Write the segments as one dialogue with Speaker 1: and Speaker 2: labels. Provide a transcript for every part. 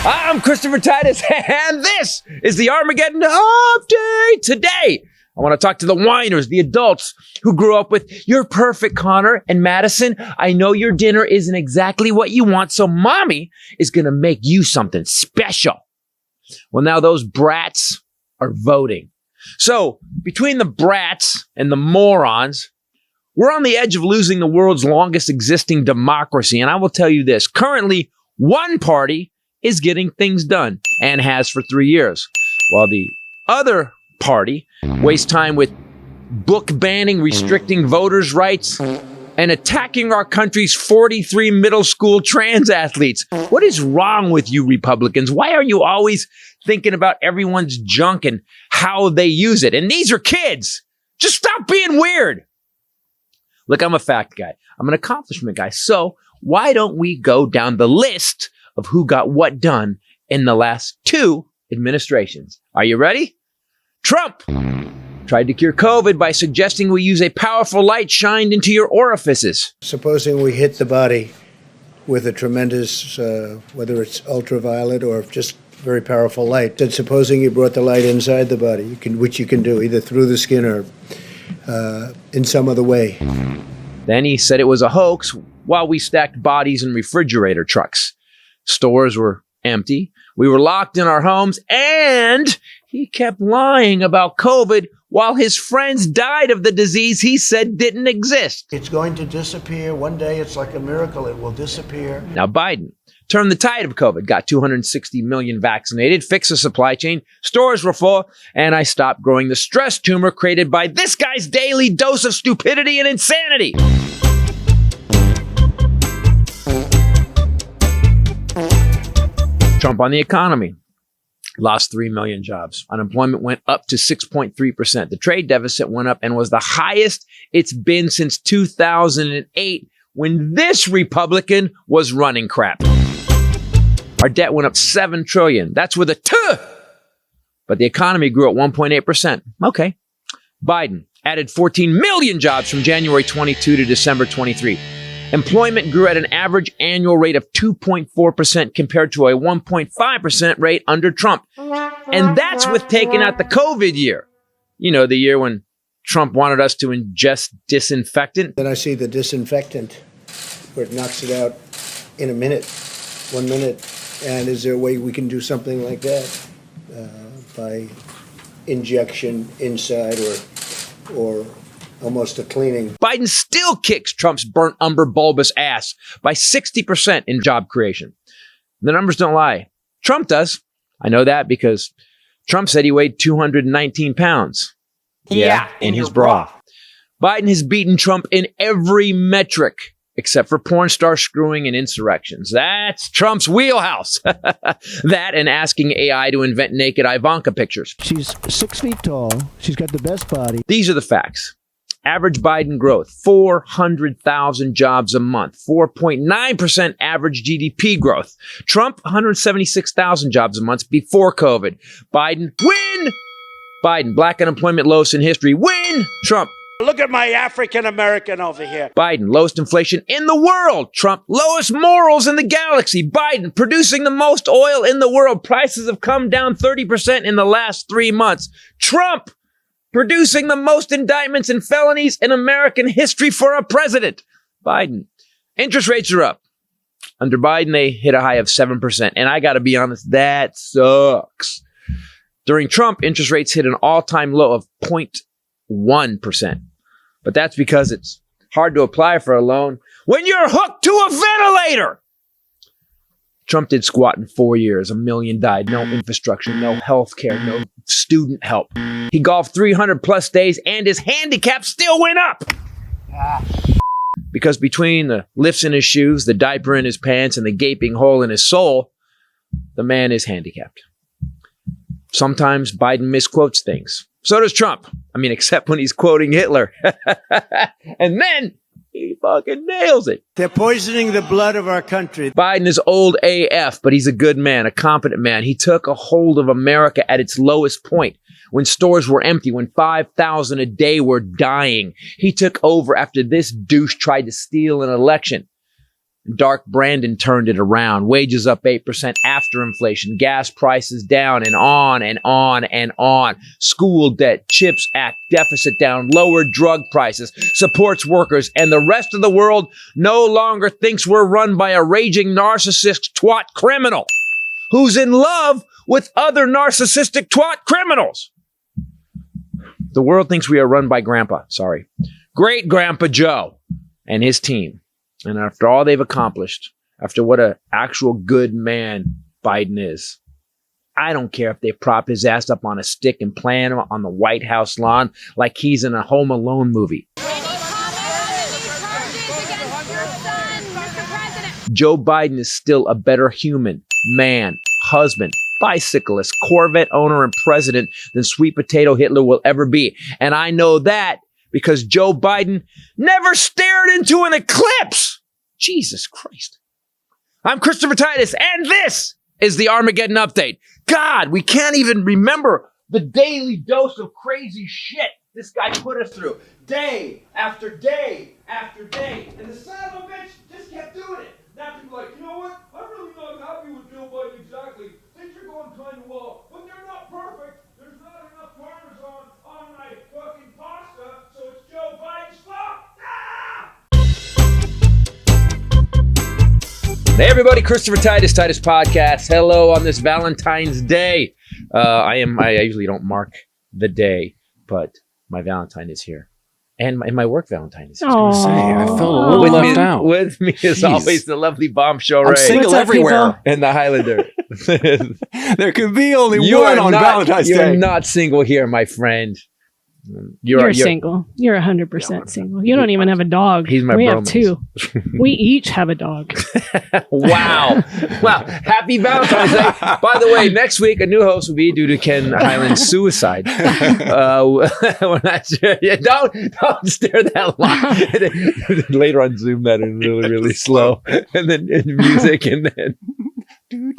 Speaker 1: I'm Christopher Titus, and this is the Armageddon Update. Today, I want to talk to the whiners, the adults who grew up with "You're perfect, Connor," and "Madison, I know your dinner isn't exactly what you want, so mommy is going to make you something special." Well, now those brats are voting. So, between the brats and the morons, we're on the edge of losing the world's longest existing democracy. And I will tell you this, currently, one party is getting things done and has for 3 years, while the other party wastes time with book banning, restricting voters' rights, and attacking our country's 43 middle school trans athletes. What is wrong with you Republicans? Why are you always thinking about everyone's junk and how they use it? And these are kids. Just stop being weird. Look, I'm a fact guy. I'm an accomplishment guy. So why don't we go down the list of who got what done in the last 2 administrations? Are you ready? Trump tried to cure COVID by suggesting we use a powerful light shined into your orifices.
Speaker 2: Supposing we hit the body with a tremendous, whether it's ultraviolet or just very powerful light, then supposing you brought the light inside the body, which you can do either through the skin or in some other way.
Speaker 1: Then he said it was a hoax while we stacked bodies in refrigerator trucks. Stores were empty. We were locked in our homes, and he kept lying about COVID while his friends died of the disease he said didn't exist.
Speaker 2: It's going to disappear. One day it's like a miracle. It will disappear.
Speaker 1: Now Biden turned the tide of COVID, got 260 million vaccinated, fixed the supply chain, stores were full, and I stopped growing the stress tumor created by this guy's daily dose of stupidity and insanity. Trump on the economy. Lost 3 million jobs. Unemployment went up to 6.3%. The trade deficit went up and was the highest it's been since 2008 when this Republican was running crap. Our debt went up $7 trillion. That's with a T. But the economy grew at 1.8%. Okay. Biden added 14 million jobs from January 22 to December 23. Employment grew at an average annual rate of 2.4% compared to a 1.5% rate under Trump. And that's with taking out the COVID year. You know, the year when Trump wanted us to ingest disinfectant.
Speaker 2: Then I see the disinfectant where it knocks it out in a minute, 1 minute. And is there a way we can do something like that by injection inside or almost a cleaning?
Speaker 1: Biden still kicks Trump's burnt umber bulbous ass by 60% in job creation. The numbers don't lie. Trump does. I know that because Trump said he weighed 219 pounds. Yeah, in his bra. Biden has beaten Trump in every metric except for porn star screwing and insurrections. That's Trump's wheelhouse. That and asking AI to invent naked Ivanka pictures.
Speaker 2: She's 6 feet tall. She's got the best body.
Speaker 1: These are the facts. Average Biden growth, 400,000 jobs a month, 4.9% average GDP growth. Trump, 176,000 jobs a month before COVID. Biden, win! Biden, black unemployment lowest in history, win! Trump.
Speaker 3: Look at my African American over here.
Speaker 1: Biden, lowest inflation in the world. Trump, lowest morals in the galaxy. Biden, producing the most oil in the world. Prices have come down 30% in the last 3 months. Trump, producing the most indictments and felonies in American history for a president. Biden. Interest rates are up. Under Biden, they hit a high of 7%. And I got to be honest, that sucks. During Trump, interest rates hit an all-time low of 0.1%. But that's because it's hard to apply for a loan when you're hooked to a ventilator. Trump did squat in 4 years. 1 million died. No infrastructure, no health care, no student help. He golfed 300 plus days and his handicap still went up. Because between the lifts in his shoes, the diaper in his pants, and the gaping hole in his soul, the man is handicapped. Sometimes Biden misquotes things. So does Trump. I mean, except when he's quoting Hitler. And then he fucking nails it.
Speaker 2: They're poisoning the blood of our country.
Speaker 1: Biden is old AF, but he's a good man, a competent man. He took a hold of America at its lowest point, when stores were empty, when 5,000 a day were dying. He took over after this douche tried to steal an election. Dark Brandon turned it around. Wages up 8% after monster inflation, gas prices down, and on and on and on. School debt, CHIPS Act, deficit down, lower drug prices, supports workers, and the rest of the world no longer thinks we're run by a raging narcissist twat criminal who's in love with other narcissistic twat criminals. The world thinks we are run by Great Grandpa Joe and his team. And after all they've accomplished, after what an actual good man Biden is, I don't care if they prop his ass up on a stick and plant him on the White House lawn like he's in a Home Alone movie. Joe Biden is still a better human, man, husband, bicyclist, Corvette owner, and president than sweet potato Hitler will ever be. And I know that because Joe Biden never stared into an eclipse. Jesus Christ. I'm Christopher Titus, and this is the Armageddon Update. God, we can't even remember the daily dose of crazy shit this guy put us through. Day after day after day. And the son of a bitch just kept doing it. Now people are like, you know what? I'm really not happy with Joe Biden exactly. Things are going kind of well, but they're not perfect. There's not enough parmesan on my fucking pasta, so it's Joe Biden's fault. Hey everybody, Christopher Titus Podcast. Hello on this Valentine's Day. I usually don't mark the day, but my Valentine is here. And my work Valentine is here.
Speaker 4: I felt a little left out.
Speaker 1: With me as always, the lovely bombshell Ray.
Speaker 4: I'm single everywhere.
Speaker 1: And the Highlander.
Speaker 4: There could be only one on Valentine's Day.
Speaker 1: You're not single here, my friend.
Speaker 5: You're single. You're 100% single. You don't even have a dog.
Speaker 1: He's my
Speaker 5: We
Speaker 1: bromance.
Speaker 5: have two. We each have a dog.
Speaker 1: Wow. Wow. Happy Valentine's Day. By the way, next week, a new host will be due to Ken Highland's suicide. We're not sure. Yeah, don't stare that long. Later on, zoom that in really, really slow. And then music and then... You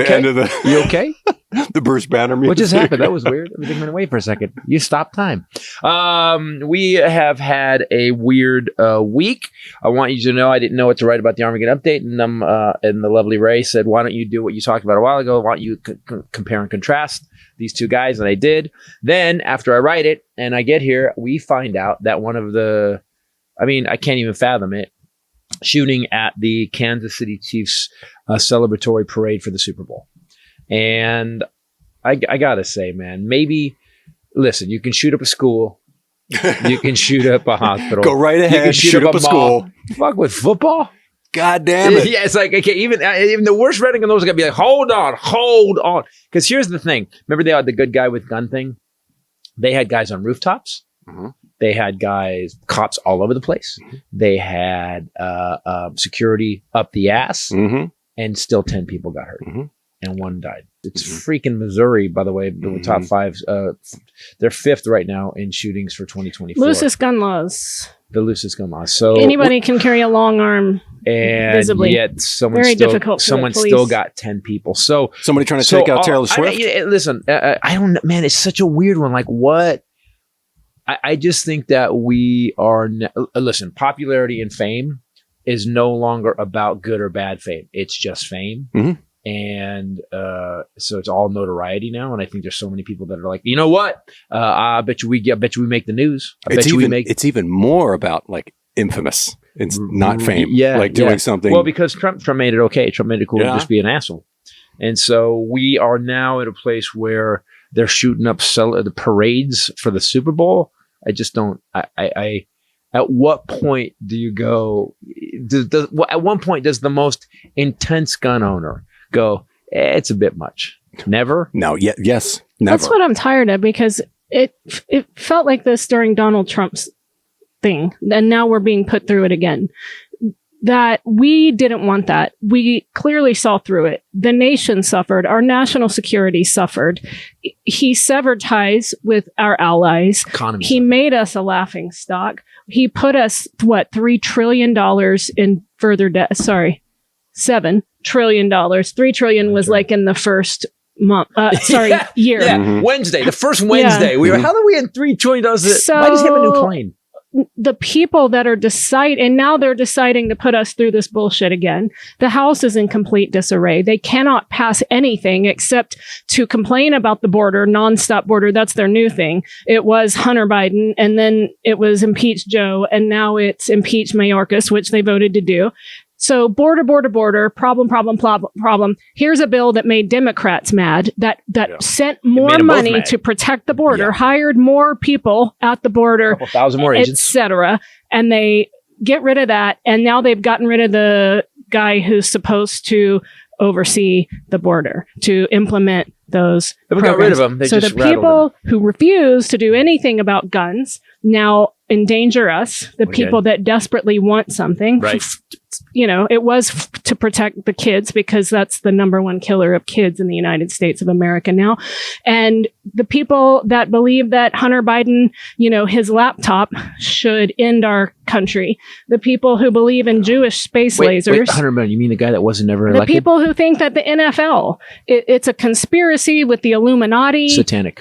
Speaker 1: okay? You okay?
Speaker 4: The Bruce Banner music.
Speaker 1: What just happened? That was weird. Everything went away for a second. You stopped time. We have had a weird week. I want you to know I didn't know what to write about the Armageddon Update, and the lovely Ray said, why don't you do what you talked about a while ago? Why don't you compare and contrast these two guys? And I did. Then after I write it and I get here, we find out that one of the, I can't even fathom it, shooting at the Kansas City Chiefs celebratory parade for the Super Bowl. And I gotta say, man, listen, you can shoot up a school. You can shoot up a hospital.
Speaker 4: Go right ahead. You can shoot up a school.
Speaker 1: Fuck with football.
Speaker 4: God damn it.
Speaker 1: Yeah, it's like, okay, even the worst Redding of those are going to be like, hold on. Because here's the thing. Remember they had the good guy with gun thing? They had guys on rooftops. Mm-hmm. They had cops all over the place. Mm-hmm. They had security up the ass. Mm-hmm. And still 10 people got hurt. Mm-hmm. And one died. It's freaking Missouri, by the way, the top five. They're fifth right now in shootings for 2024.
Speaker 5: Loosest gun laws.
Speaker 1: The loosest gun laws. So
Speaker 5: anybody can carry a long arm. And visibly.
Speaker 1: Yet someone still got 10 people. So
Speaker 4: somebody trying to take out Taylor Swift.
Speaker 1: Listen, I don't know, man. It's such a weird one. Like what? I just think that we are. Listen, popularity and fame is no longer about good or bad fame. It's just fame. Mm-hmm. And so it's all notoriety now. And I think there's so many people that are like, you know what? I bet you we make the news.
Speaker 4: It's even more about like infamous. It's not fame.
Speaker 1: Yeah.
Speaker 4: Like doing something.
Speaker 1: Well, because Trump made it okay. Trump made it cool to just be an asshole. And so we are now at a place where they're shooting up the parades for the Super Bowl. I just don't, at what point do you go, at one point does the most intense gun owner go, it's a bit much? Never?
Speaker 4: No, yes, never.
Speaker 5: That's what I'm tired of because it felt like this during Donald Trump's thing. And now we're being put through it again. That we didn't want that. We clearly saw through it. The nation suffered. Our national security suffered. He severed ties with our allies. He made us a laughing stock. He put us, $3 trillion in further debt. Sorry, $7 trillion. $3 trillion was like in the first month. Year.
Speaker 1: Yeah, Wednesday, the first Wednesday. We were, how are we in $3 trillion?
Speaker 5: So,
Speaker 1: why does he have a new plane?
Speaker 5: the people that are and now they're deciding to put us through this bullshit again. The House is in complete disarray. They cannot pass anything except to complain about the border, nonstop border. That's their new thing. It was Hunter Biden, and then it was impeach Joe, and now it's impeach Mayorkas, which they voted to do. So border, problem. Here's a bill that made Democrats mad, that sent more money to protect the border, hired more people at the border,
Speaker 1: a couple thousand more agents,
Speaker 5: etc. And they get rid of that. And now they've gotten rid of the guy who's supposed to oversee the border, to implement those
Speaker 1: we
Speaker 5: programs.
Speaker 1: got rid of them.
Speaker 5: So the people who refuse to do anything about guns now endanger us, the people that desperately want something.
Speaker 1: Right.
Speaker 5: It was to protect the kids, because that's the number one killer of kids in the United States of America now. And the people that believe that Hunter Biden, his laptop should end our country. The people who believe in Jewish space lasers.
Speaker 1: Wait, Hunter Biden, you mean the guy that wasn't ever elected?
Speaker 5: The people who think that the NFL, it's a conspiracy with the Illuminati.
Speaker 1: Satanic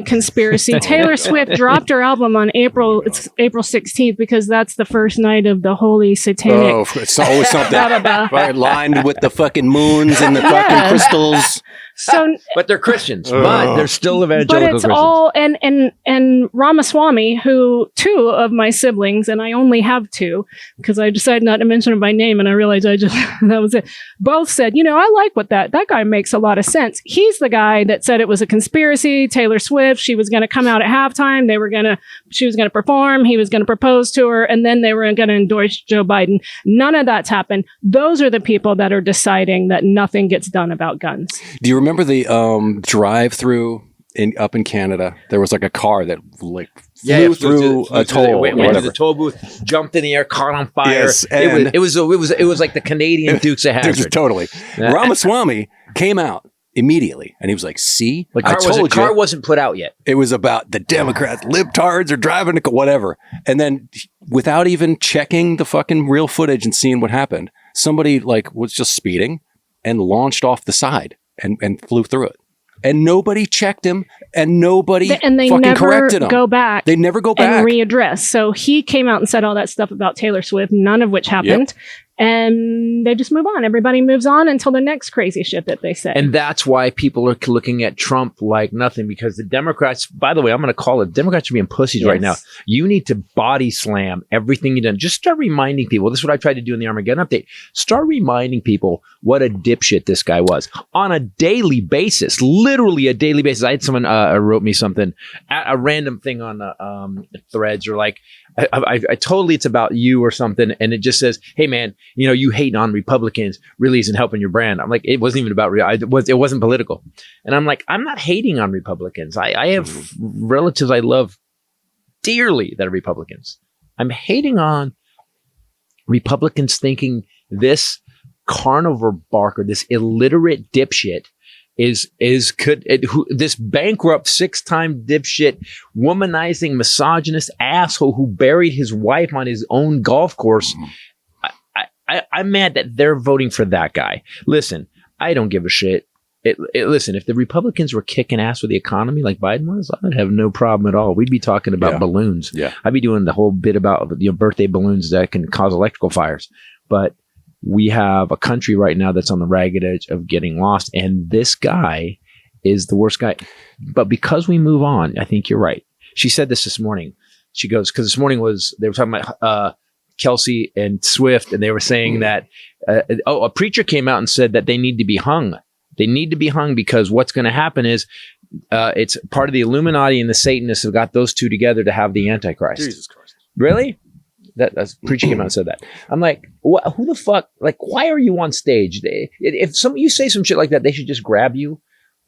Speaker 1: conspiracy.
Speaker 5: Taylor Swift dropped her album on April 16th because that's the first night of the holy satanic.
Speaker 4: Oh, it's always something. Right, lined with the fucking moons and the fucking crystals.
Speaker 5: So,
Speaker 1: but they're Christians, but they're still evangelical
Speaker 5: But it's
Speaker 1: Christians.
Speaker 5: all, and Ramaswamy, who, two of my siblings, and I only have two, because I decided not to mention him by name, and I realized that was it, both said, I like what that guy makes a lot of sense. He's the guy that said it was a conspiracy. Taylor Swift, she was going to come out at halftime, she was going to perform, he was going to propose to her, and then they were going to endorse Joe Biden. None of that's happened. Those are the people that are deciding that nothing gets done about guns.
Speaker 4: Do you remember the drive-through up in Canada? There was like a car that flew through a toll.
Speaker 1: Went to the toll booth, jumped in the air, caught on fire.
Speaker 4: Yes,
Speaker 1: it was like the Canadian Dukes of Hazzard.
Speaker 4: Totally. Ramaswamy came out immediately and he was like, "See,
Speaker 1: the car wasn't put out yet.
Speaker 4: It was about the Democrats, libtards are driving whatever." And then, without even checking the fucking real footage and seeing what happened, somebody was just speeding and launched off the side and flew through it. And nobody checked him, and nobody fucking corrected him. They never go back
Speaker 5: and readdress. So he came out and said all that stuff about Taylor Swift, none of which happened. Yep. And they just move on. Everybody moves on until the next crazy shit that they say.
Speaker 1: And that's why people are looking at Trump like nothing, because the Democrats, by the way, I'm going to call it, Democrats are being pussies right now. You need to body slam everything you've done. Just start reminding people. This is what I tried to do in the Armageddon Update. Start reminding people what a dipshit this guy was on a daily basis, literally a daily basis. I had someone wrote me something, a random thing on Threads, or I totally, it's about you or something. And it just says, "Hey man, you hating on Republicans really isn't helping your brand." I'm like, it wasn't even about it wasn't political. And I'm like, I'm not hating on Republicans. I have relatives I love dearly that are Republicans. I'm hating on Republicans thinking this carnivore barker, this illiterate dipshit this bankrupt 6-time dipshit, womanizing, misogynist asshole who buried his wife on his own golf course. I'm mad that they're voting for that guy. Listen, I don't give a shit. Listen, if the Republicans were kicking ass with the economy like Biden was, I'd have no problem at all. We'd be talking about balloons. Yeah. I'd be doing the whole bit about birthday balloons that can cause electrical fires. But we have a country right now that's on the ragged edge of getting lost. And this guy is the worst guy. But because we move on, I think you're right. She said this morning. She goes, because this morning they were talking about Kelsey and Swift, and they were saying that, a preacher came out and said that they need to be hung. They need to be hung because what's going to happen is it's part of the Illuminati and the Satanists have got those two together to have the Antichrist.
Speaker 4: Jesus Christ.
Speaker 1: Really? That's preacher came out and said that. I'm like, who the fuck? Like, why are you on stage? If you say some shit like that, they should just grab you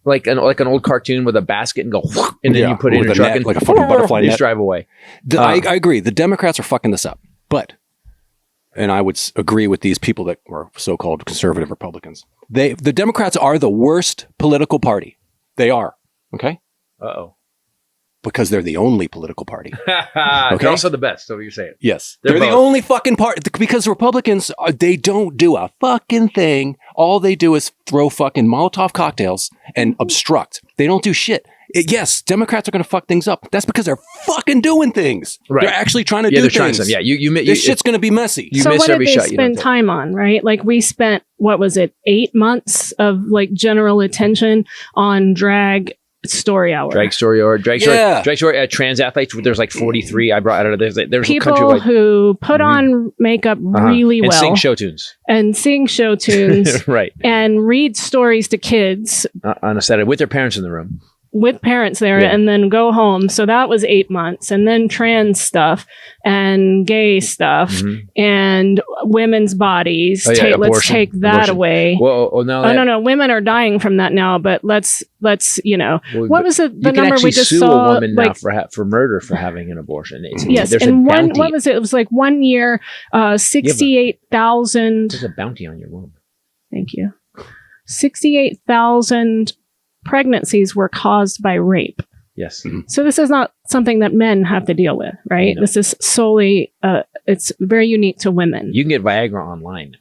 Speaker 1: like an old cartoon with a basket and go, and then you put it in a truck and
Speaker 4: like a fucking butterfly net.
Speaker 1: Just drive away.
Speaker 4: I agree. The Democrats are fucking this up, and I would agree with these people that are so-called conservative Republicans. The Democrats are the worst political party. They are. Okay. Because they're the only political party.
Speaker 1: Okay? They're also the best, so you're saying.
Speaker 4: Yes. They're the only fucking party. Because Republicans, they don't do a fucking thing. All they do is throw fucking Molotov cocktails and obstruct. They don't do shit. yes, Democrats are going to fuck things up. That's because they're fucking doing things.
Speaker 1: Right.
Speaker 4: They're actually trying to
Speaker 1: Yeah,
Speaker 4: do
Speaker 1: they're trying
Speaker 4: things.
Speaker 1: something. Yeah,
Speaker 4: This shit's going to be messy.
Speaker 1: You
Speaker 5: so
Speaker 1: miss
Speaker 5: what did
Speaker 1: every
Speaker 5: they
Speaker 1: shot you don't
Speaker 5: spend
Speaker 1: take.
Speaker 5: time on, right? Like we spent, what was it, 8 months of like general attention on drag story hour.
Speaker 1: Drag story
Speaker 4: Yeah.
Speaker 1: trans athletes. There's like 43. I brought out of there's
Speaker 5: People
Speaker 1: countrywide
Speaker 5: who put on makeup really
Speaker 1: and
Speaker 5: well
Speaker 1: sing show tunes.
Speaker 5: and sing show tunes
Speaker 1: Right.
Speaker 5: and read stories to kids
Speaker 1: On a Saturday with their parents in the room.
Speaker 5: with parents there
Speaker 1: Yeah.
Speaker 5: and then go home. So that was 8 months. And then trans stuff and gay stuff and women's bodies.
Speaker 1: Oh, yeah,
Speaker 5: Let's
Speaker 1: abortion.
Speaker 5: take that
Speaker 1: Abortion.
Speaker 5: away.
Speaker 1: Well, no,
Speaker 5: Oh, no. Women are dying from that now, but let's
Speaker 1: Well,
Speaker 5: what was the
Speaker 1: you can
Speaker 5: number
Speaker 1: actually
Speaker 5: we just
Speaker 1: sue
Speaker 5: saw?
Speaker 1: a woman
Speaker 5: like,
Speaker 1: now for murder for having an abortion.
Speaker 5: yes.
Speaker 1: There's
Speaker 5: And
Speaker 1: a
Speaker 5: one,
Speaker 1: bounty.
Speaker 5: what was it? It was like 1 year, 68,000.
Speaker 1: There's a bounty on your womb.
Speaker 5: Thank you. 68,000 pregnancies were caused by rape.
Speaker 1: Yes.
Speaker 5: So this is not something that men have to deal with, right?
Speaker 1: No.
Speaker 5: This is solely, it's very unique to women.
Speaker 1: You can get Viagra online now.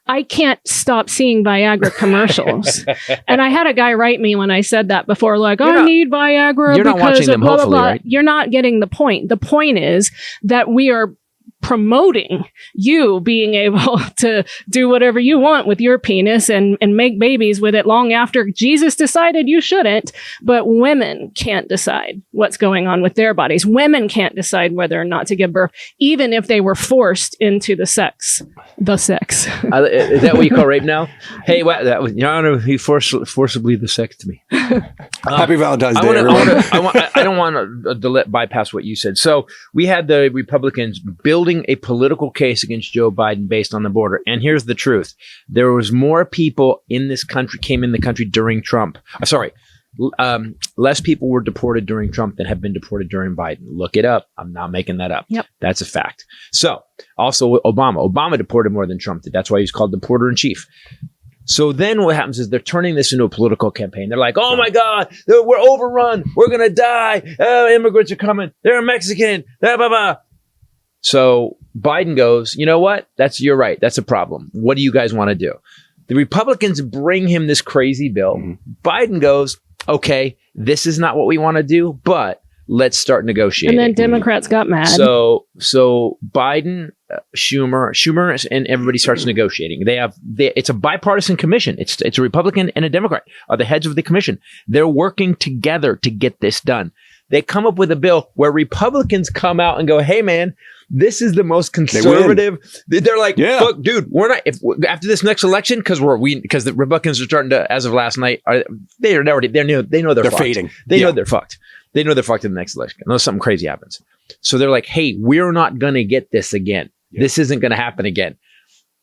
Speaker 5: I can't stop seeing Viagra commercials. And I had a guy write me when I said that before, like,
Speaker 1: You're
Speaker 5: I
Speaker 1: not-
Speaker 5: need Viagra
Speaker 1: you're not
Speaker 5: because
Speaker 1: watching
Speaker 5: of
Speaker 1: them,
Speaker 5: blah, blah,
Speaker 1: hopefully,
Speaker 5: blah.
Speaker 1: right?
Speaker 5: You're not getting the point. The point is that we are promoting you being able to do whatever you want with your penis and make babies with it long after Jesus decided you shouldn't. But women can't decide what's going on with their bodies. Women can't decide whether or not to give birth, even if they were forced into the sex.
Speaker 1: Is that what you call rape now? Hey, that was Your Honor. He forcibly vasected me.
Speaker 4: Happy Valentine's Day, everyone.
Speaker 1: I don't want to bypass what you said. So we had the Republicans building a political case against Joe Biden based on the border. And here's the truth. There was more people in this country, came in the country during Trump. Less people were deported during Trump than have been deported during Biden. Look it up. I'm not making that up.
Speaker 5: Yep.
Speaker 1: That's a fact. So also Obama deported more than Trump did. That's why he's called the deporter in chief. So then what happens is they're turning this into a political campaign. They're like, oh my God, we're overrun. We're going to die. Immigrants are coming. They're Mexican. Blah, blah, blah. So Biden goes, you know what? You're right. That's a problem. What do you guys want to do? The Republicans bring him this crazy bill. Biden goes, okay, this is not what we want to do, but let's start negotiating.
Speaker 5: And then Democrats got mad.
Speaker 1: So Biden, Schumer, and everybody starts negotiating. It's a bipartisan commission. It's a Republican and a Democrat are the heads of the commission. They're working together to get this done. They come up with a bill where Republicans come out and go, hey man, this is the most conservative. They're like, look, dude, we're not, after this next election, because the Republicans are starting to, as of last night, they know they're fucked.
Speaker 4: fading.
Speaker 1: They know they're fucked. They know they're fucked in the next election unless something crazy happens. So they're like, hey, we're not going to get this again. Yeah. This isn't going to happen again.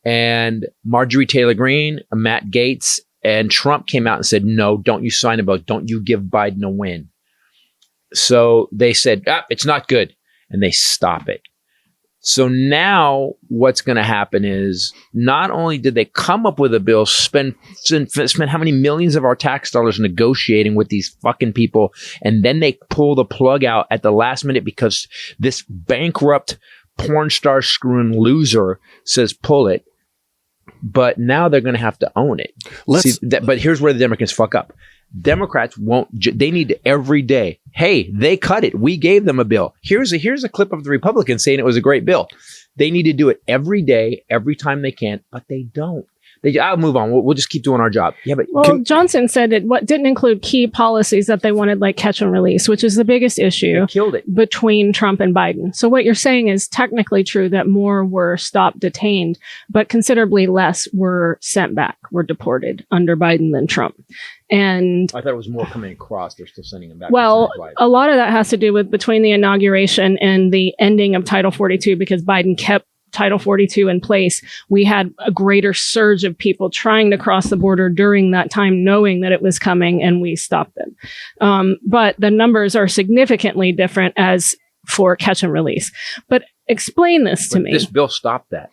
Speaker 1: And Marjorie Taylor Greene, Matt Gaetz, and Trump came out and said, no, don't you sign a bill. Don't you give Biden a win. So they said, it's not good. And they stop it. So now what's going to happen is not only did they come up with a bill, spend how many millions of our tax dollars negotiating with these fucking people, and then they pull the plug out at the last minute because this bankrupt porn star screwing loser says pull it. But now they're going to have to own it. But here's where the Democrats fuck up. Democrats won't. They need every day. Hey, they cut it. We gave them a bill. Here's a clip of the Republicans saying it was a great bill. They need to do it every day, every time they can, but they don't. I'll move on. We'll just keep doing our job. Yeah, but
Speaker 5: Johnson said it didn't include key policies that they wanted, like catch and release, which is the biggest issue between Trump and Biden. So what you're saying is technically true that more were stopped, detained, but considerably less were sent back, were deported under Biden than Trump. And
Speaker 1: I thought it was more coming across. They're still sending them back.
Speaker 5: Well, a lot of that has to do with between the inauguration and the ending of Title 42, because Biden kept Title 42 in place. We had a greater surge of people trying to cross the border during that time, knowing that it was coming, and we stopped them. But the numbers are significantly different as for catch and release. But explain this to me.
Speaker 1: This bill stopped that.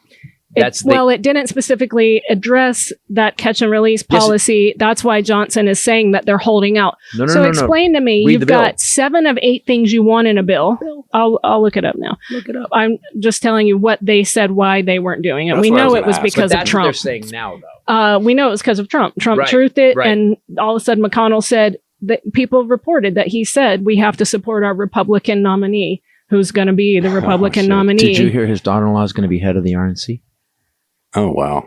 Speaker 5: It didn't specifically address that catch and release policy. That's why Johnson is saying that they're holding out. So explain to me, you've got 7 of 8 things you want in a bill. I'll look it up now.
Speaker 1: Look it up.
Speaker 5: I'm just telling you what they said, why they weren't doing it. We know it was because of Trump.
Speaker 1: That's what they're saying now, though.
Speaker 5: We know it was because of Trump. Trump truthed it, and all of a sudden McConnell said, people reported that he said we have to support our Republican nominee, who's going to be the Republican nominee.
Speaker 1: Did you hear his daughter-in-law is going to be head of the RNC?
Speaker 4: Oh, wow.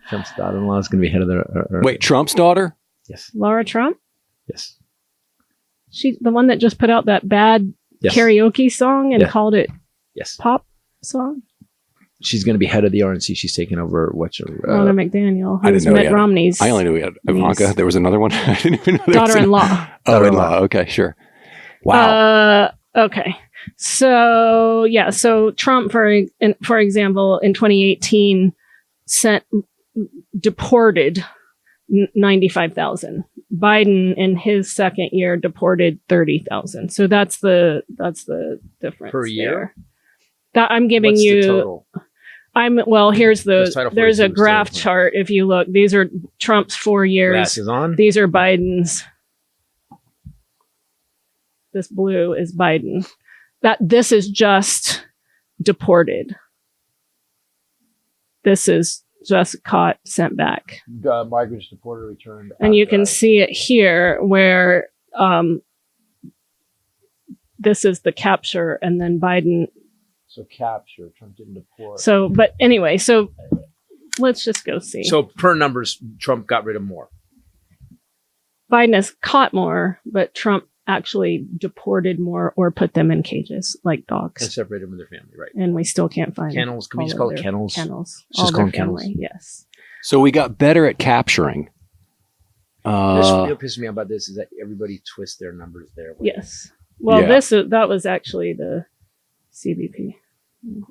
Speaker 1: Trump's daughter-in-law is going to be head of the...
Speaker 4: Wait, Trump's daughter?
Speaker 1: Yes.
Speaker 5: Laura Trump?
Speaker 1: Yes.
Speaker 5: She's the one that just put out that bad karaoke song and called it pop song?
Speaker 1: She's going to be head of the RNC. She's taking over
Speaker 5: Ronna McDaniel,
Speaker 4: I
Speaker 5: who's
Speaker 4: didn't know
Speaker 5: Mitt Romney's.
Speaker 4: I only knew we had Ivanka. There was another one. I didn't even know there was
Speaker 5: daughter-in-law.
Speaker 4: Daughter-in-law. Okay, sure. Wow.
Speaker 5: Okay. So Trump, for example, in 2018, deported 95,000. Biden in his second year deported 30,000. So that's the difference
Speaker 1: per year.
Speaker 5: There. That I'm giving
Speaker 1: What's
Speaker 5: you.
Speaker 1: The total?
Speaker 5: There's a graph chart. If you look, these are Trump's 4 years.
Speaker 1: Glasses on.
Speaker 5: These are Biden's. This blue is Biden. This is just deported. This is just caught, sent back.
Speaker 1: Migrants deported, returned.
Speaker 5: And you can see it here where this is the capture, and then Biden.
Speaker 1: So capture, Trump didn't deport.
Speaker 5: So, but anyway, so let's just go see.
Speaker 1: So per numbers, Trump got rid of more.
Speaker 5: Biden has caught more, but Trump actually deported more or put them in cages like dogs.
Speaker 1: And separated them from their family, right?
Speaker 5: And we still can't find
Speaker 1: kennels. Can we just call it kennels?
Speaker 5: Kennels.
Speaker 1: Just call them kennels.
Speaker 5: Yes.
Speaker 4: So we got better at capturing.
Speaker 1: This what pisses me off about this is that everybody twists their numbers there.
Speaker 5: Yes. Well, that was actually the CBP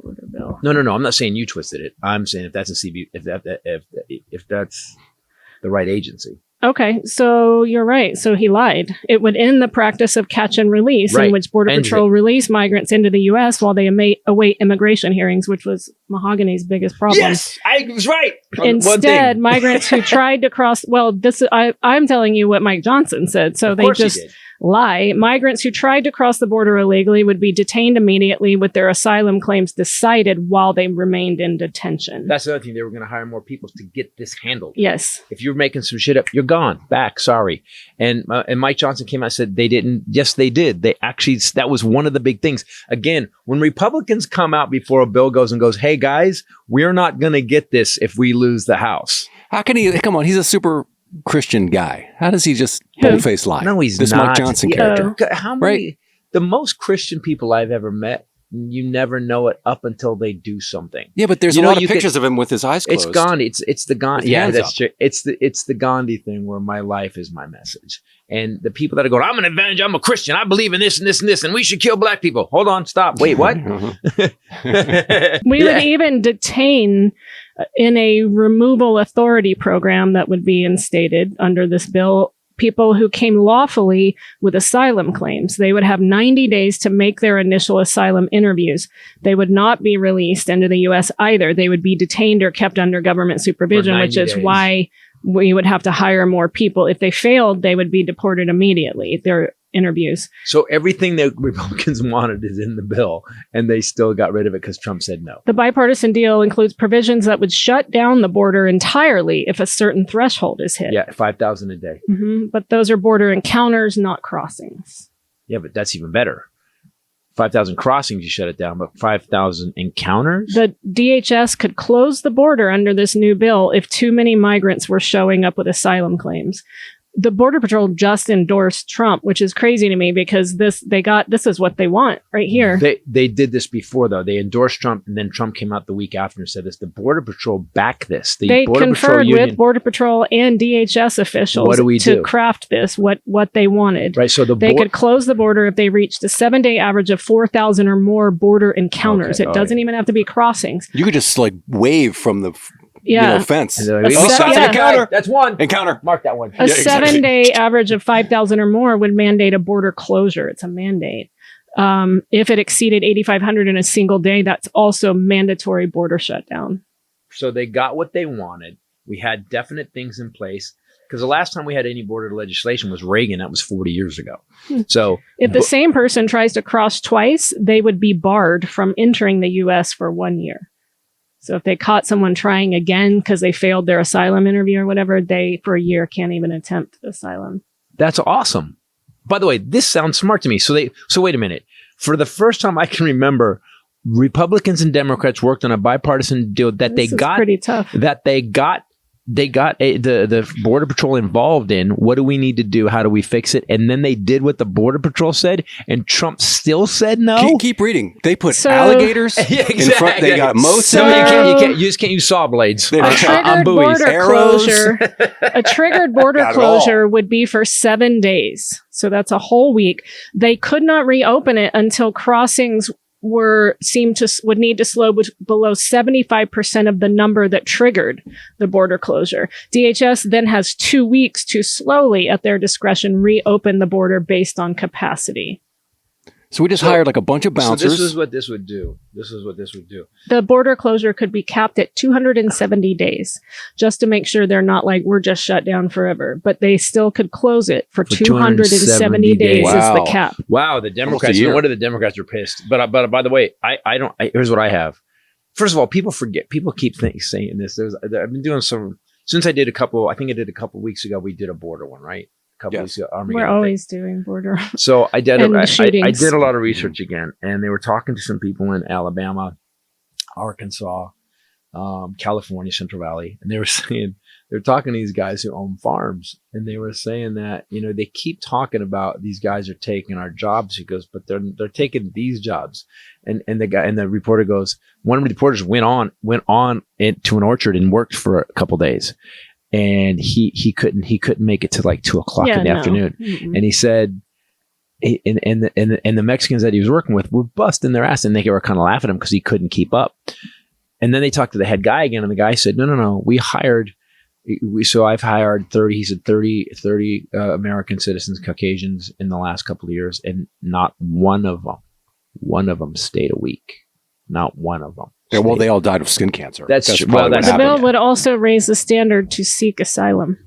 Speaker 5: order bill.
Speaker 1: No. I'm not saying you twisted it. I'm saying if that's a CB, if that's the right agency.
Speaker 5: Okay, so you're right. So he lied. It would end the practice of catch and release, in which Border Patrol released migrants into the U.S. while they await immigration hearings, which was Mahogany's biggest problem.
Speaker 1: Yes, I was right.
Speaker 5: Instead, migrants who tried to cross, I'm telling you what Mike Johnson said. So they just lie. Migrants who tried to cross the border illegally would be detained immediately with their asylum claims decided while they remained in detention.
Speaker 1: That's the other thing. They were going to hire more people to get this handled.
Speaker 5: Yes.
Speaker 1: If you're making some shit up, you're gone. Back. Sorry. And Mike Johnson came out and said they didn't. Yes, they did. They actually, that was one of the big things. Again, when Republicans come out before a bill goes, hey guys, we're not going to get this if we lose the House.
Speaker 4: How can he? Come on. He's a super Christian guy. How does he just bold-faced lie?
Speaker 1: No, he's
Speaker 4: this
Speaker 1: not.
Speaker 4: Mike Johnson character.
Speaker 1: How many? The most Christian people I've ever met, you never know it up until they do something.
Speaker 4: Yeah, but there's a lot of pictures of him with his eyes closed.
Speaker 1: It's Gandhi. It's the Gandhi. Yeah, that's true. It's the Gandhi thing where my life is my message. And the people that are going, I'm an evangel, I'm a Christian, I believe in this and this and this, and we should kill black people. Hold on, stop. Wait, what?
Speaker 5: We would even detain in a removal authority program that would be instated under this bill people who came lawfully with asylum claims. They would have 90 days to make their initial asylum interviews. They would not be released into the U.S. either. They would be detained or kept under government supervision, which is why we would have to hire more people. If they failed, they would be deported immediately. Their interviews.
Speaker 1: So everything that Republicans wanted is in the bill, and they still got rid of it because Trump said no.
Speaker 5: The bipartisan deal includes provisions that would shut down the border entirely if a certain threshold is hit.
Speaker 1: Yeah, 5,000 a day.
Speaker 5: Mm-hmm. But those are border encounters, not crossings.
Speaker 1: Yeah, but that's even better. 5,000 crossings, you shut it down, but 5,000 encounters?
Speaker 5: The DHS could close the border under this new bill if too many migrants were showing up with asylum claims. The Border Patrol just endorsed Trump, which is crazy to me because this is what they want right here.
Speaker 1: They did this before, though. They endorsed Trump, and then Trump came out the week after and said this. The Border Patrol backed this.
Speaker 5: They conferred with Border Patrol and DHS officials to craft this, what they wanted.
Speaker 1: Right. So
Speaker 5: they could close the border if they reached a 7-day average of 4,000 or more border encounters. Okay. It doesn't even have to be crossings.
Speaker 4: You could just wave from the fence.
Speaker 1: Encounter. That's one.
Speaker 4: Encounter.
Speaker 1: Mark that one.
Speaker 5: A 7-day average of 5,000 or more would mandate a border closure. It's a mandate. If it exceeded 8,500 in a single day, that's also mandatory border shutdown.
Speaker 1: So they got what they wanted. We had definite things in place. Because the last time we had any border legislation was Reagan. That was 40 years ago. So
Speaker 5: if the same person tries to cross twice, they would be barred from entering the U.S. for 1 year. So if they caught someone trying again because they failed their asylum interview or whatever, they, for a year, can't even attempt asylum.
Speaker 1: That's awesome. by the way, this sounds smart to me. So wait a minute. For the first time I can remember, Republicans and Democrats worked on a bipartisan deal that
Speaker 5: This is pretty tough.
Speaker 1: They got the Border Patrol involved in. What do we need to do? How do we fix it? And then they did what the Border Patrol said, and Trump still said no.
Speaker 4: Keep reading. They put alligators in front. They got moats.
Speaker 1: So you just can't use saw blades.
Speaker 5: A triggered border closure. A triggered border closure would be for 7 days. So that's a whole week. They could not reopen it until crossings would need to slow below 75% of the number that triggered the border closure. DHS then has 2 weeks to slowly, at their discretion, reopen the border based on capacity.
Speaker 4: So we just hired like a bunch of bouncers.
Speaker 1: So this is what this would do.
Speaker 5: The border closure could be capped at 270 days, just to make sure they're not like, we're just shut down forever. But they still could close it for 270 days is the cap.
Speaker 1: Wow, the Democrats, no wonder the Democrats are pissed. But by the way, here's what I have. First of all, people forget. People keep saying this. I've been doing some, since I did a couple weeks ago, we did a border one, right? Weeks ago,
Speaker 5: we're always doing border.
Speaker 1: So I did a lot of research again, and they were talking to some people in Alabama, Arkansas, California, Central Valley, and they were talking to these guys who own farms, and they were saying that, they keep talking about these guys are taking our jobs. He goes, but they're taking these jobs. And the reporter goes, one of the reporters went on to an orchard and worked for a couple days. And he couldn't make it to like 2:00 in the afternoon. Mm-mm. And he said, and the Mexicans that he was working with were busting their ass, and they were kind of laughing at him because he couldn't keep up. And then they talked to the head guy again, and the guy said, no, I've hired 30, he said 30 American citizens, Caucasians in the last couple of years, and not one of them stayed a week. Not one of them.
Speaker 4: Yeah, well, they all died of skin cancer.
Speaker 1: That's true.
Speaker 5: The bill would also raise the standard to seek asylum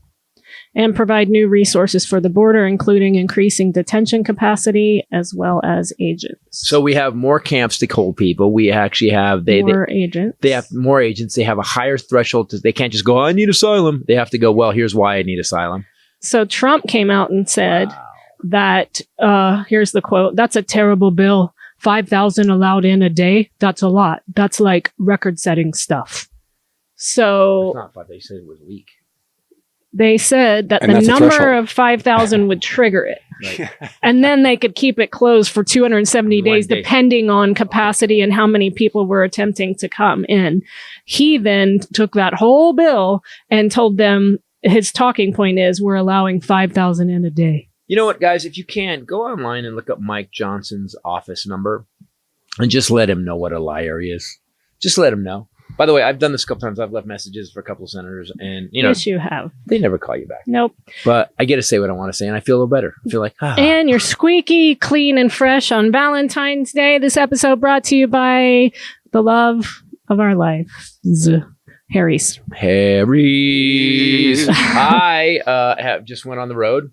Speaker 5: and provide new resources for the border, including increasing detention capacity as well as agents.
Speaker 1: So we have more camps to hold people. We actually have
Speaker 5: more agents.
Speaker 1: They have more agents. They have a higher threshold. They can't just go, I need asylum. They have to go, well, here's why I need asylum.
Speaker 5: So Trump came out and said that, here's the quote, "That's a terrible bill. 5,000 allowed in a day. That's a lot. That's like record-setting stuff." So
Speaker 1: that's not 5. They said it was a week.
Speaker 5: They said that the number of 5,000 would trigger it. Right. And then they could keep it closed for 270 days, depending on capacity and how many people were attempting to come in. He then took that whole bill and told them his talking point is, we're allowing 5,000 in a day.
Speaker 1: You know what, guys? If you can, go online and look up Mike Johnson's office number and just let him know what a liar he is. Just let him know. By the way, I've done this a couple times. I've left messages for a couple of senators, and
Speaker 5: yes, you have.
Speaker 1: They never call you back.
Speaker 5: Nope.
Speaker 1: But I get to say what I want to say, and I feel a little better. I feel like,
Speaker 5: And you're squeaky clean and fresh on Valentine's Day. This episode brought to you by the love of our lives, Harry's.
Speaker 1: I have just went on the road.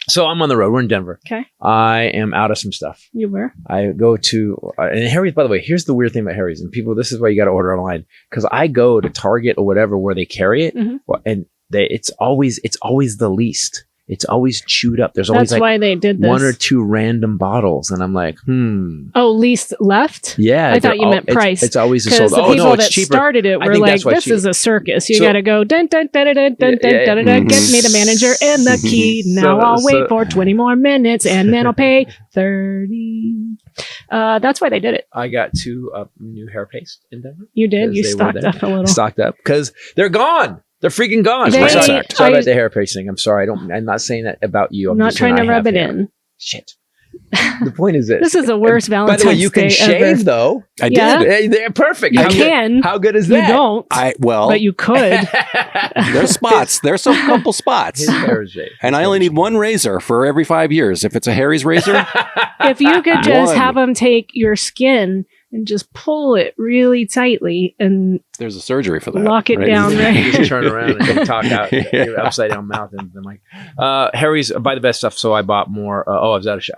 Speaker 1: So I'm on the road. We're in Denver.
Speaker 5: Okay.
Speaker 1: I am out of some stuff.
Speaker 5: You were?
Speaker 1: I go to, and Harry's, by the way, here's the weird thing about Harry's. And people, this is why you got to order online. Because I go to Target or whatever where they carry it. Mm-hmm. And it's always the least. It's always chewed up. There's always
Speaker 5: why they did this.
Speaker 1: 1 or 2 random bottles. And I'm like,
Speaker 5: Oh, least left?
Speaker 1: Yeah.
Speaker 5: I thought you meant price.
Speaker 1: It's always a sold.
Speaker 5: The people that started it were like, this is a circus. You got to go, dun, dun, dun, dun, dun, dun, dun, dun, dun, get me the manager and the key. Now I'll wait for 20 more minutes and then I'll pay 30. That's why they did it.
Speaker 1: I got 2 new hair paste in Denver.
Speaker 5: You did? You stocked up a little.
Speaker 1: Stocked up because they're gone. They're freaking gone. Sorry about the hair pasting. I'm sorry. I'm not saying that about you. I'm
Speaker 5: not trying to rub it in.
Speaker 1: Shit. The point is this.
Speaker 5: This is the worst Valentine's Day
Speaker 1: ever. By the way, you can shave though.
Speaker 4: I did.
Speaker 1: They're perfect.
Speaker 5: You can.
Speaker 1: How good is that?
Speaker 5: You don't. But you could.
Speaker 4: There's spots. There's a couple spots.
Speaker 1: His hair is shaved.
Speaker 4: And I only need 1 razor for every 5 years. If it's a Harry's razor.
Speaker 5: If you could just have them take your skin and just pull it really tightly and
Speaker 4: There's a surgery for that.
Speaker 5: Lock it
Speaker 4: right?
Speaker 5: down, right?
Speaker 1: Just turn around and talk out your upside down mouth, and I'm like, Harry's buy the best stuff. So I bought more. I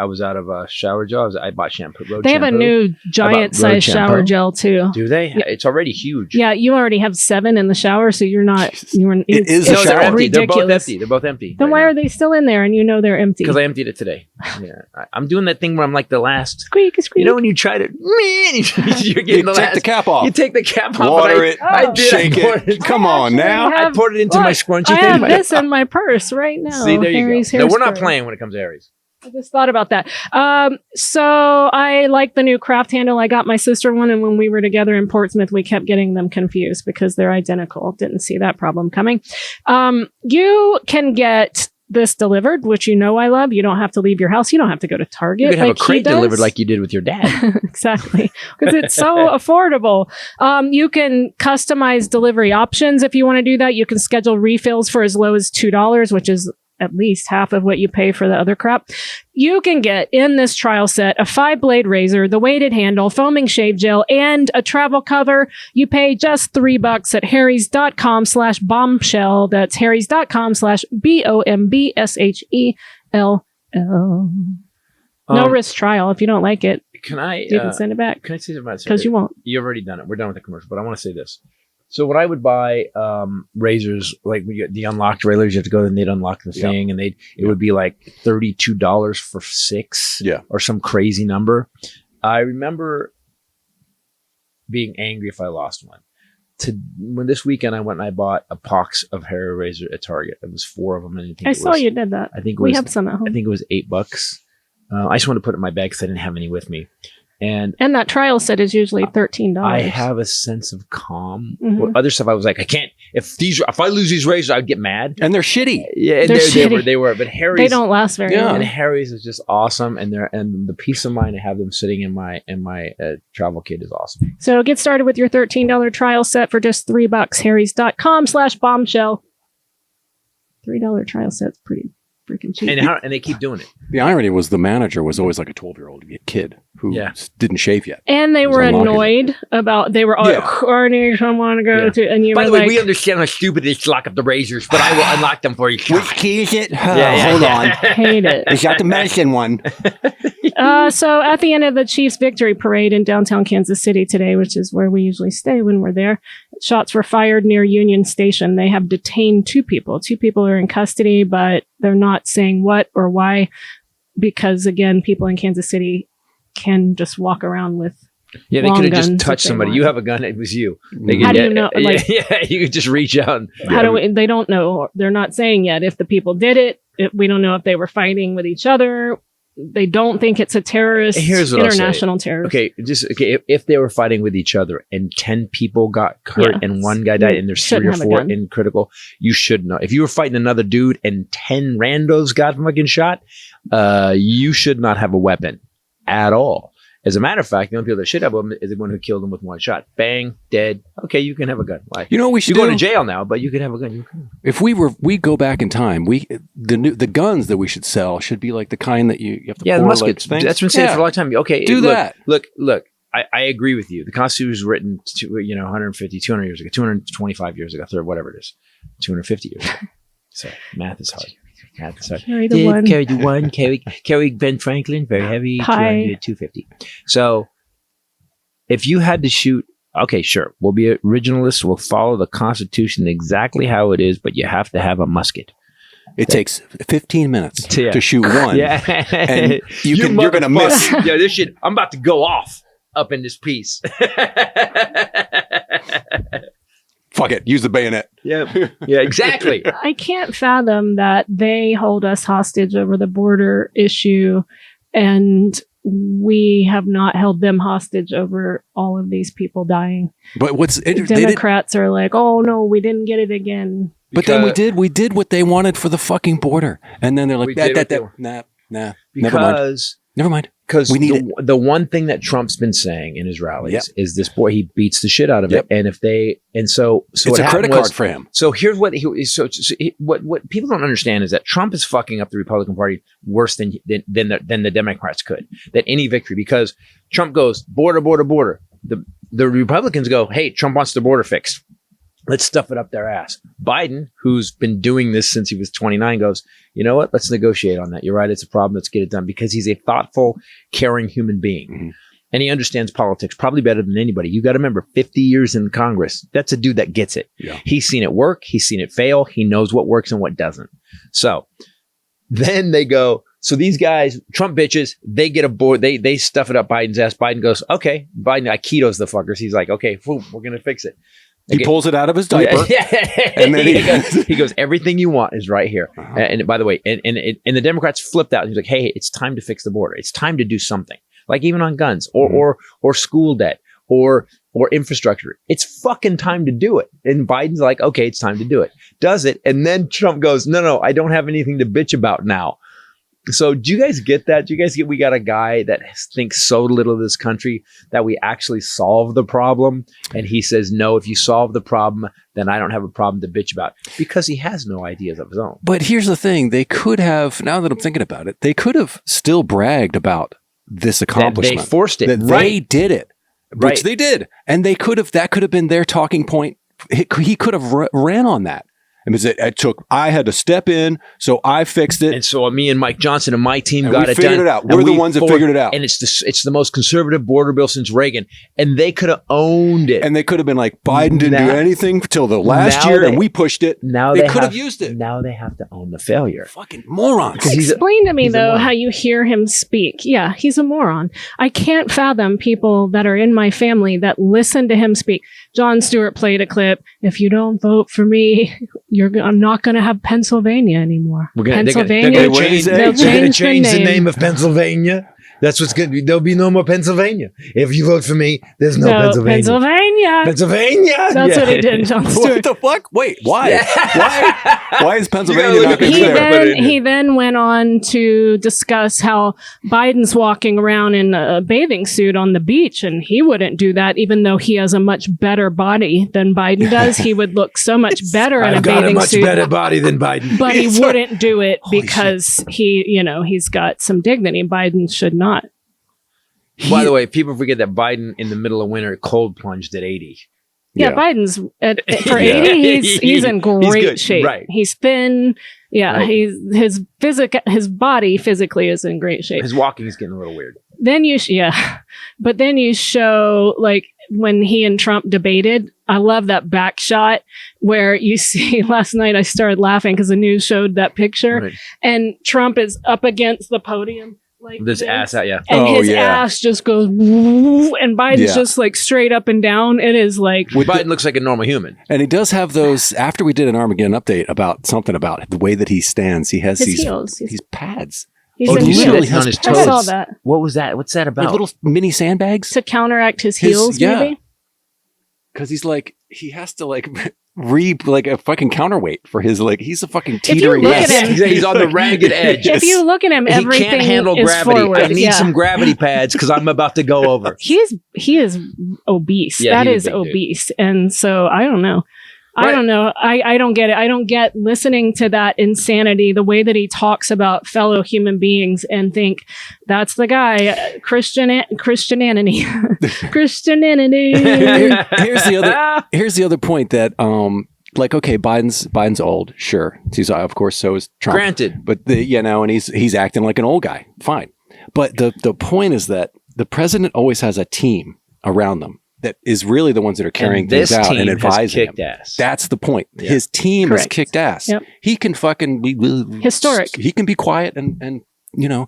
Speaker 1: was out of shower gel. I bought shampoo.
Speaker 5: They have a new giant size shower gel too.
Speaker 1: Do they? Yeah. It's already huge.
Speaker 5: Yeah, you already have 7 in the shower, so you're not.
Speaker 4: It is a
Speaker 1: No, they're
Speaker 4: shower.
Speaker 1: empty. They're both
Speaker 5: Ridiculous.
Speaker 1: empty. They're both empty.
Speaker 5: Then why are they still in there and you know they're empty?
Speaker 1: Because I emptied it today. Yeah, I'm doing that thing where I'm like the last.
Speaker 5: Squeak, squeak.
Speaker 1: You know when you try to, you're getting
Speaker 4: You
Speaker 1: the
Speaker 4: take
Speaker 1: last.
Speaker 4: the cap off.
Speaker 1: You take the cap off.
Speaker 4: Water
Speaker 1: but
Speaker 4: it.
Speaker 1: I did.
Speaker 4: Shake
Speaker 1: I poured
Speaker 4: it. Come on now.
Speaker 1: I poured it into my scrunchy
Speaker 5: I
Speaker 1: thing.
Speaker 5: have this in my purse right now.
Speaker 1: See, there you
Speaker 5: Harry's
Speaker 1: go. No, we're not
Speaker 5: hairspray.
Speaker 1: playing when it comes to Harry's.
Speaker 5: I just thought about that. So I like the new craft handle. I got my sister one, and when we were together in Portsmouth, we kept getting them confused because they're identical. Didn't see that problem coming. You can get this delivered, which you know I love. You don't have to leave your house. You don't have to go to Target.
Speaker 1: You could have
Speaker 5: like
Speaker 1: a crate
Speaker 5: he does.
Speaker 1: delivered like you did with your dad.
Speaker 5: Exactly, because it's so affordable. You can customize delivery options if you want to do that. You can schedule refills for as low as $2, which is at least half of what you pay for the other crap. You can get in this trial set a 5-blade razor, the weighted handle, foaming shave gel, and a travel cover. You pay just $3 at harrys.com/bombshell. That's harrys.com/BOMBSHELL. No risk trial. If you don't like it,
Speaker 1: Can I?
Speaker 5: you can send it back
Speaker 1: Can I say something?
Speaker 5: because you won't.
Speaker 1: You've already done it. We're done with the commercial, but I want to say this. So when I would buy razors, like we get the unlocked razors, you have to go and they'd unlock the thing, and it would be like $32 for 6, or some crazy number. I remember being angry if I lost one. When this weekend I went and I bought a box of hair razor at Target. It was 4 of them, and
Speaker 5: I saw you did that.
Speaker 1: I think
Speaker 5: we have some at home.
Speaker 1: I think it was $8. I just wanted to put it in my bag because I didn't have any with me. And
Speaker 5: that trial set is usually $13.
Speaker 1: I have a sense of calm.
Speaker 5: Mhm.
Speaker 1: Well, other stuff I was like, I can't. If I lose these razors, I'd get mad.
Speaker 4: And they're shitty.
Speaker 1: Yeah, and
Speaker 5: They're
Speaker 1: they
Speaker 5: shitty.
Speaker 1: were. But Harry's,
Speaker 5: They don't last very
Speaker 4: Yeah.
Speaker 5: long.
Speaker 1: and Harry's is just awesome. And the peace of mind to have them sitting in my travel kit is awesome.
Speaker 5: So get started with your $13 trial set for just $3. harrys.com/bombshell. $3 trial set's pretty freaking cheap.
Speaker 1: And they keep doing it.
Speaker 4: The irony was the manager was always like a 12-year-old kid who didn't shave yet.
Speaker 5: And they
Speaker 4: It was
Speaker 5: were
Speaker 4: unlocking
Speaker 5: annoyed about, they were all, I need someone to go to, and you
Speaker 1: By
Speaker 5: were
Speaker 1: the way,
Speaker 5: like,
Speaker 1: we understand how stupid it is to lock up the razors, but I will unlock them for you.
Speaker 4: Which key is it?
Speaker 1: Hold on.
Speaker 5: hate it.
Speaker 4: It's got the medicine one.
Speaker 5: So at the end of the Chiefs victory parade in downtown Kansas City today, which is where we usually stay when we're there, shots were fired near Union Station. They have detained 2 people. 2 people are in custody, but they're not saying what or why, because again, people in Kansas City can just walk around with
Speaker 1: Yeah, they
Speaker 5: long
Speaker 1: could have just
Speaker 5: guns if
Speaker 1: touched
Speaker 5: they
Speaker 1: somebody.
Speaker 5: want.
Speaker 1: You have a gun, it was you. They
Speaker 5: How do you know, like-
Speaker 1: yeah, you could just reach out. And,
Speaker 5: How do we, they don't know. They're not saying yet if the people did it. We don't know if they were fighting with each other. They don't think it's a terrorist,
Speaker 1: Here's what I'll say.
Speaker 5: international terrorist.
Speaker 1: Okay, if they were fighting with each other and 10 people got hurt and 1 guy died and there's 3 or
Speaker 5: Shouldn't have a
Speaker 1: 4
Speaker 5: gun.
Speaker 1: in critical, you should know. If you were fighting another dude and 10 randos got fucking shot, you should not have a weapon at all. As a matter of fact, the only people that should have them is the one who killed them with 1 shot. Bang, dead. Okay, you can have a gun. Why?
Speaker 4: You know what we should
Speaker 1: You're
Speaker 4: do?
Speaker 1: going to jail now, but you could have a gun. You can.
Speaker 4: If we go back in time, the guns that we should sell should be like the kind that you have to
Speaker 1: Yeah, the
Speaker 4: pour,
Speaker 1: muskets.
Speaker 4: like, things.
Speaker 1: That's been said for a long time. Okay,
Speaker 4: Do that.
Speaker 1: Look. I agree with you. The Constitution was written, 150, 200 years ago, 225 years ago, whatever it is, 250 years ago. So math is hard.
Speaker 5: Carry the one.
Speaker 1: Carry the 1. Carry Ben Franklin, very heavy,
Speaker 5: Pie.
Speaker 1: 250. So if you had to shoot, okay, sure, we'll be originalists. We'll follow the Constitution exactly how it is, but you have to have a musket.
Speaker 4: It takes 15 minutes
Speaker 1: Yeah.
Speaker 4: to shoot one.
Speaker 1: Yeah,
Speaker 4: And you're going to miss.
Speaker 1: Yeah, this shit. I'm about to go off up in this piece.
Speaker 4: Fuck it. Use the bayonet.
Speaker 1: Yeah, exactly.
Speaker 5: I can't fathom that they hold us hostage over the border issue and we have not held them hostage over all of these people dying.
Speaker 4: But
Speaker 5: Democrats are like, oh no, we didn't get it again.
Speaker 4: But then we did what they wanted for the fucking border. And then they're like, nah, never mind.
Speaker 1: Because
Speaker 4: We need
Speaker 1: the one thing that Trump's been saying in his rallies is this boy, he beats the shit out of it. And so
Speaker 4: it's
Speaker 1: what
Speaker 4: a
Speaker 1: happened
Speaker 4: credit
Speaker 1: was-
Speaker 4: card for him.
Speaker 1: So here's what what people don't understand is that Trump is fucking up the Republican Party worse than the Democrats could, than any victory, because Trump goes border. the Republicans go, hey, Trump wants the border fixed. Let's stuff it up their ass. Biden, who's been doing this since he was 29, goes, you know what? Let's negotiate on that. You're right. It's a problem. Let's get it done, because he's a thoughtful, caring human being. Mm-hmm. And he understands politics probably better than anybody. You got to remember, 50 years in Congress. That's a dude that gets it. Yeah. He's seen it work. He's seen it fail. He knows what works and what doesn't. So then they go, so these guys, Trump bitches, they get aboard. They stuff it up Biden's ass. Biden goes, okay. Biden ketos the fuckers. He's like, okay, boom, we're going to fix it.
Speaker 4: He pulls it out of his diaper.
Speaker 1: And then he goes, everything you want is right here. Uh-huh. And by the way, and the Democrats flipped out. He's like, hey, it's time to fix the border. It's time to do something. Like even on guns or school debt or infrastructure. It's fucking time to do it. And Biden's like, okay, it's time to do it. Does it. And then Trump goes, no, I don't have anything to bitch about now. So do you guys get that? Do you guys get, we got a guy that thinks so little of this country that we actually solve the problem? And he says, no, if you solve the problem, then I don't have a problem to bitch about, because he has no ideas of his own.
Speaker 4: But here's the thing. They could have, now that I'm thinking about it, they could have still bragged about this accomplishment.
Speaker 1: They forced it.
Speaker 4: That they did it, which they did. And they could have, that could have been their talking point. He could have ran on that. I mean, I had to step in, so I fixed it.
Speaker 1: And so me and Mike Johnson and my team
Speaker 4: and
Speaker 1: got it done.
Speaker 4: We figured it out. We're the ones that figured it out.
Speaker 1: And it's the most conservative border bill since Reagan. And they could have owned it.
Speaker 4: And they could have been like, Biden didn't do anything till the last year, and we pushed it.
Speaker 1: Now
Speaker 4: they could have used it.
Speaker 1: Now they have to own the failure.
Speaker 4: Fucking morons.
Speaker 5: Explain to me, though, how you hear him speak. Yeah, he's a moron. I can't fathom people that are in my family that listen to him speak. Jon Stewart played a clip. If you don't vote for me, I'm not going to have Pennsylvania anymore.
Speaker 1: Pennsylvania. They're going to change the name of Pennsylvania. That's what's going to be. There'll be no more Pennsylvania. If you vote for me, there's no Pennsylvania. Pennsylvania.
Speaker 5: That's what he did, Jon Stewart.
Speaker 4: What the fuck? Wait, why? Why is Pennsylvania not there?
Speaker 5: He then went on to discuss how Biden's walking around in a bathing suit on the beach, and he wouldn't do that, even though he has a much better body than Biden does. He would look so much better in a bathing suit. I've got a much
Speaker 1: better body than Biden.
Speaker 5: But he wouldn't do it because he's got some dignity. Biden should not.
Speaker 1: By the way, people forget that Biden in the middle of winter cold plunged at 80.
Speaker 5: Yeah, Biden's for 80. He's in great shape. Right. He's thin. Yeah, right. His body physically is in great shape.
Speaker 1: His walking is getting a little weird.
Speaker 5: Then but then you show like when he and Trump debated. I love that back shot where you see last night. I started laughing because the news showed that picture, and Trump is up against the podium. Like
Speaker 1: this ass out,
Speaker 5: and his ass just goes, and Biden's just like straight up and down. It is like
Speaker 1: Biden looks like a normal human,
Speaker 4: and he does have those. After we did an Armageddon update about something about the way that he stands, he has these pads.
Speaker 5: He's in
Speaker 1: heels. On his toes.
Speaker 5: I saw that.
Speaker 1: What was that? What's that about?
Speaker 4: Like little mini sandbags
Speaker 5: to counteract his heels, maybe.
Speaker 4: Because he has to like a fucking counterweight for his he's a fucking teetering mess.
Speaker 1: He's on the ragged edge.
Speaker 5: If you look at him, everything
Speaker 1: he can't handle
Speaker 5: is
Speaker 1: gravity.
Speaker 5: Forward.
Speaker 1: I need some gravity pads because I'm about to go over.
Speaker 5: He is obese. That is obese, and so I don't know. Right. I don't know. I don't get it. I don't get listening to that insanity, the way that he talks about fellow human beings, and think that's the guy. Christianity. Christianity.
Speaker 4: Here's the other point that okay, Biden's old, sure. He's of course so is Trump.
Speaker 1: Granted,
Speaker 4: but and he's acting like an old guy. Fine, but the point is that the president always has a team around them that is really the ones that are carrying things out and advising him.
Speaker 1: Ass.
Speaker 4: That's the point. Yep. His team has kicked ass.
Speaker 5: Yep.
Speaker 4: He can fucking be
Speaker 5: historic.
Speaker 4: He can be quiet and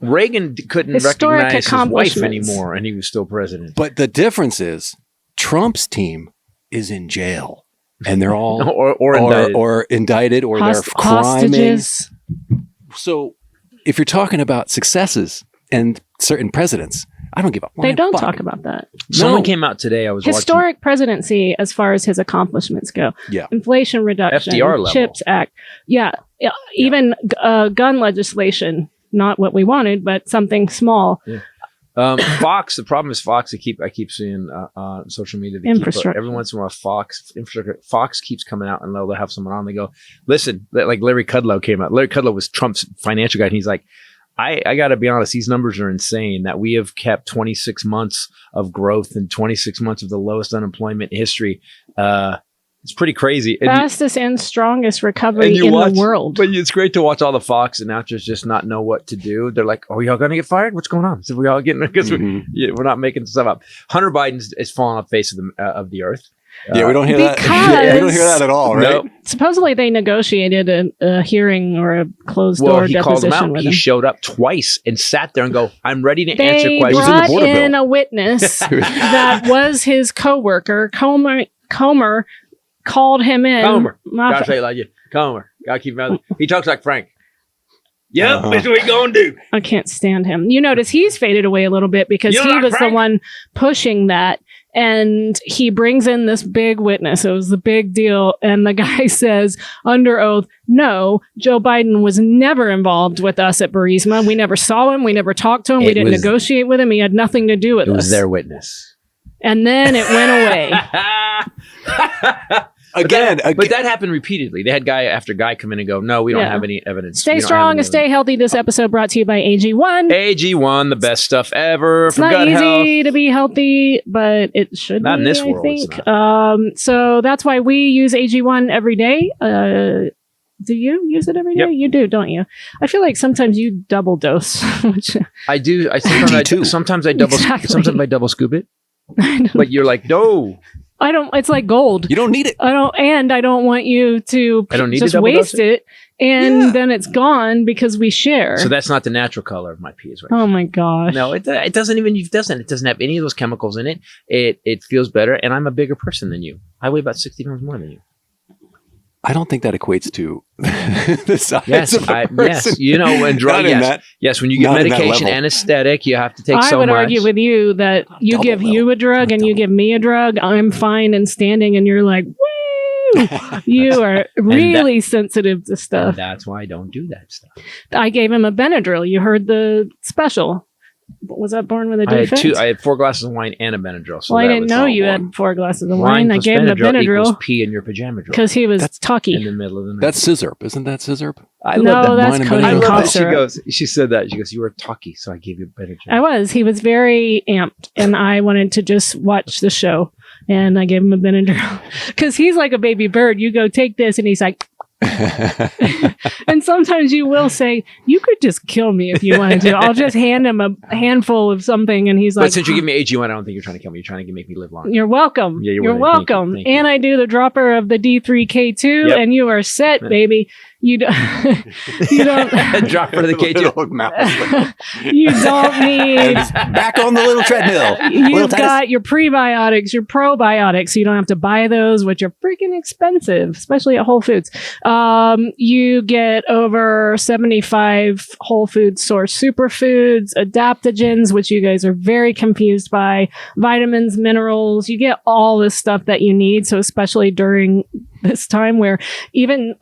Speaker 1: Reagan couldn't recognize his wife anymore, and he was still president.
Speaker 4: But the difference is Trump's team is in jail, and they're all or indicted or they're criming. So if you're talking about successes and certain presidents, I don't give a fuck.
Speaker 5: They don't talk about that.
Speaker 1: Someone came out today. I was
Speaker 5: historic presidency as far as his accomplishments go.
Speaker 4: Yeah,
Speaker 5: inflation reduction,
Speaker 1: FDR level.
Speaker 5: CHIPS Act. Yeah. Even gun legislation. Not what we wanted, but something small.
Speaker 1: Yeah. Fox. The problem is Fox. I keep seeing on social media.
Speaker 5: Infrastructure.
Speaker 1: Every once in a while, Fox keeps coming out and they'll have someone on. They go, listen. Like Larry Kudlow came out. Larry Kudlow was Trump's financial guy, and he's like, I got to be honest, these numbers are insane that we have kept 26 months of growth and 26 months of the lowest unemployment history. It's pretty crazy.
Speaker 5: Fastest and strongest recovery in the world.
Speaker 1: But it's great to watch all the Fox announcers just not know what to do. They're like, "Oh, y'all gonna get fired? What's going on?" So we all getting because we're not making stuff up. Hunter Biden's is falling off the face of the earth.
Speaker 4: Yeah, we don't hear that. We don't hear that at all, right?
Speaker 1: Nope.
Speaker 5: Supposedly they negotiated a hearing or a closed door
Speaker 1: he called
Speaker 5: deposition
Speaker 1: him out.
Speaker 5: with
Speaker 1: He
Speaker 5: him.
Speaker 1: showed up twice and sat there and go, "I'm ready to answer
Speaker 5: They
Speaker 1: questions."
Speaker 5: brought
Speaker 4: border
Speaker 5: in
Speaker 4: bill.
Speaker 5: a witness that was his coworker. Comer called him in.
Speaker 1: Comer. Gotta say it like you. Comer. Gotta keep him out. He talks like Frank. Yep, that's what we gonna do.
Speaker 5: I can't stand him. You notice he's faded away a little bit because
Speaker 1: You don't
Speaker 5: he
Speaker 1: like
Speaker 5: was the
Speaker 1: Frank?
Speaker 5: one pushing that. And he brings in this big witness. It was the big deal. And the guy says under oath, no, Joe Biden was never involved with us at Burisma. We never saw him. We never talked to him. We didn't negotiate with him. He had nothing to do with
Speaker 1: It
Speaker 5: us.
Speaker 1: was their witness.
Speaker 5: And then it went away.
Speaker 1: But that happened repeatedly. They had guy after guy come in and go, "No, we don't have any evidence."
Speaker 5: Stay strong and stay healthy. This episode brought to you by AG1.
Speaker 1: AG1, the best stuff ever
Speaker 5: It's
Speaker 1: for
Speaker 5: not
Speaker 1: gut
Speaker 5: easy
Speaker 1: health.
Speaker 5: to be healthy, but it should
Speaker 1: Not
Speaker 5: be,
Speaker 1: in this
Speaker 5: I
Speaker 1: world, it's
Speaker 5: think. So that's why we use AG1 every day. Do you use it every day?
Speaker 1: Yep.
Speaker 5: You do, don't you? I feel like sometimes you double dose. Which
Speaker 1: I do. Sometimes I double.
Speaker 5: Exactly.
Speaker 1: Sometimes I double scoop it. But you're like, no.
Speaker 5: I don't. It's like gold.
Speaker 4: You don't need it.
Speaker 5: I don't want you to
Speaker 1: I don't need to
Speaker 5: just
Speaker 1: double
Speaker 5: waste
Speaker 1: dose it?
Speaker 5: and then it's gone because we share.
Speaker 1: So that's not the natural color of my pee, is right?
Speaker 5: Oh my gosh.
Speaker 1: No, it doesn't even. It doesn't have any of those chemicals in it. It feels better, and I'm a bigger person than you. I weigh about 60 pounds more than you.
Speaker 4: I don't think that equates to the size
Speaker 1: Yes,
Speaker 4: of a person.
Speaker 1: yes. You know, when drug,
Speaker 4: Not in
Speaker 1: yes,
Speaker 4: that-
Speaker 1: yes. When you get
Speaker 4: not in that
Speaker 1: medication,
Speaker 4: level.
Speaker 1: anesthetic, you have to take
Speaker 5: I
Speaker 1: so
Speaker 5: would
Speaker 1: much.
Speaker 5: argue with you that you
Speaker 4: Double
Speaker 5: give
Speaker 4: though.
Speaker 5: you a drug and you give me a drug. I'm fine and standing, and you're like, woo! You are really sensitive to
Speaker 1: And
Speaker 5: stuff.
Speaker 1: that's why I don't do that stuff.
Speaker 5: I gave him a Benadryl. You heard the special. Was that born with a
Speaker 1: I
Speaker 5: defect?
Speaker 1: had 4 glasses of wine and a Benadryl. So
Speaker 5: well, I
Speaker 1: that
Speaker 5: didn't
Speaker 1: was
Speaker 5: know
Speaker 1: all
Speaker 5: you
Speaker 1: one.
Speaker 5: had 4 glasses of wine. I
Speaker 1: plus
Speaker 5: gave him a
Speaker 1: equals
Speaker 5: Benadryl
Speaker 1: pee in your pajama drawer
Speaker 5: because he was
Speaker 1: in
Speaker 5: talky.
Speaker 1: the middle of the night.
Speaker 4: That's scissor, isn't that scissor?
Speaker 1: I
Speaker 5: No,
Speaker 1: love that.
Speaker 5: that's
Speaker 4: wine and
Speaker 5: codeine
Speaker 1: I
Speaker 4: Benadryl.
Speaker 1: love
Speaker 5: cough
Speaker 1: that. She
Speaker 5: syrup.
Speaker 1: goes. She said that. She goes. You were talky, so I gave you a Benadryl.
Speaker 5: I was. He was very amped, and I wanted to just watch the show. And I gave him a Benadryl because he's like a baby bird. You go take this, and he's like. And sometimes you will say, "You could just kill me if you wanted to." I'll just hand him a handful of something, and he's like,
Speaker 1: But since you give me AG1, I don't think you're trying to kill me. You're trying to make me live long.
Speaker 5: "You're welcome.
Speaker 1: Yeah, you're
Speaker 5: you're
Speaker 1: welcome. Thank you.
Speaker 5: welcome."
Speaker 1: Thank you.
Speaker 5: And I do the dropper of the D3K2,
Speaker 1: Yep.
Speaker 5: and you are set, baby. You don't. You don't.
Speaker 1: Drop for the K2.
Speaker 4: Little mouse.
Speaker 5: You don't need.
Speaker 4: Back on the little treadmill.
Speaker 5: You've
Speaker 4: Little Titus.
Speaker 5: got your prebiotics, your probiotics, so you don't have to buy those, which are freaking expensive, especially at Whole Foods. You get over 75 Whole Foods source superfoods, adaptogens, which you guys are very confused by, vitamins, minerals. You get all this stuff that you need. So especially during this time where even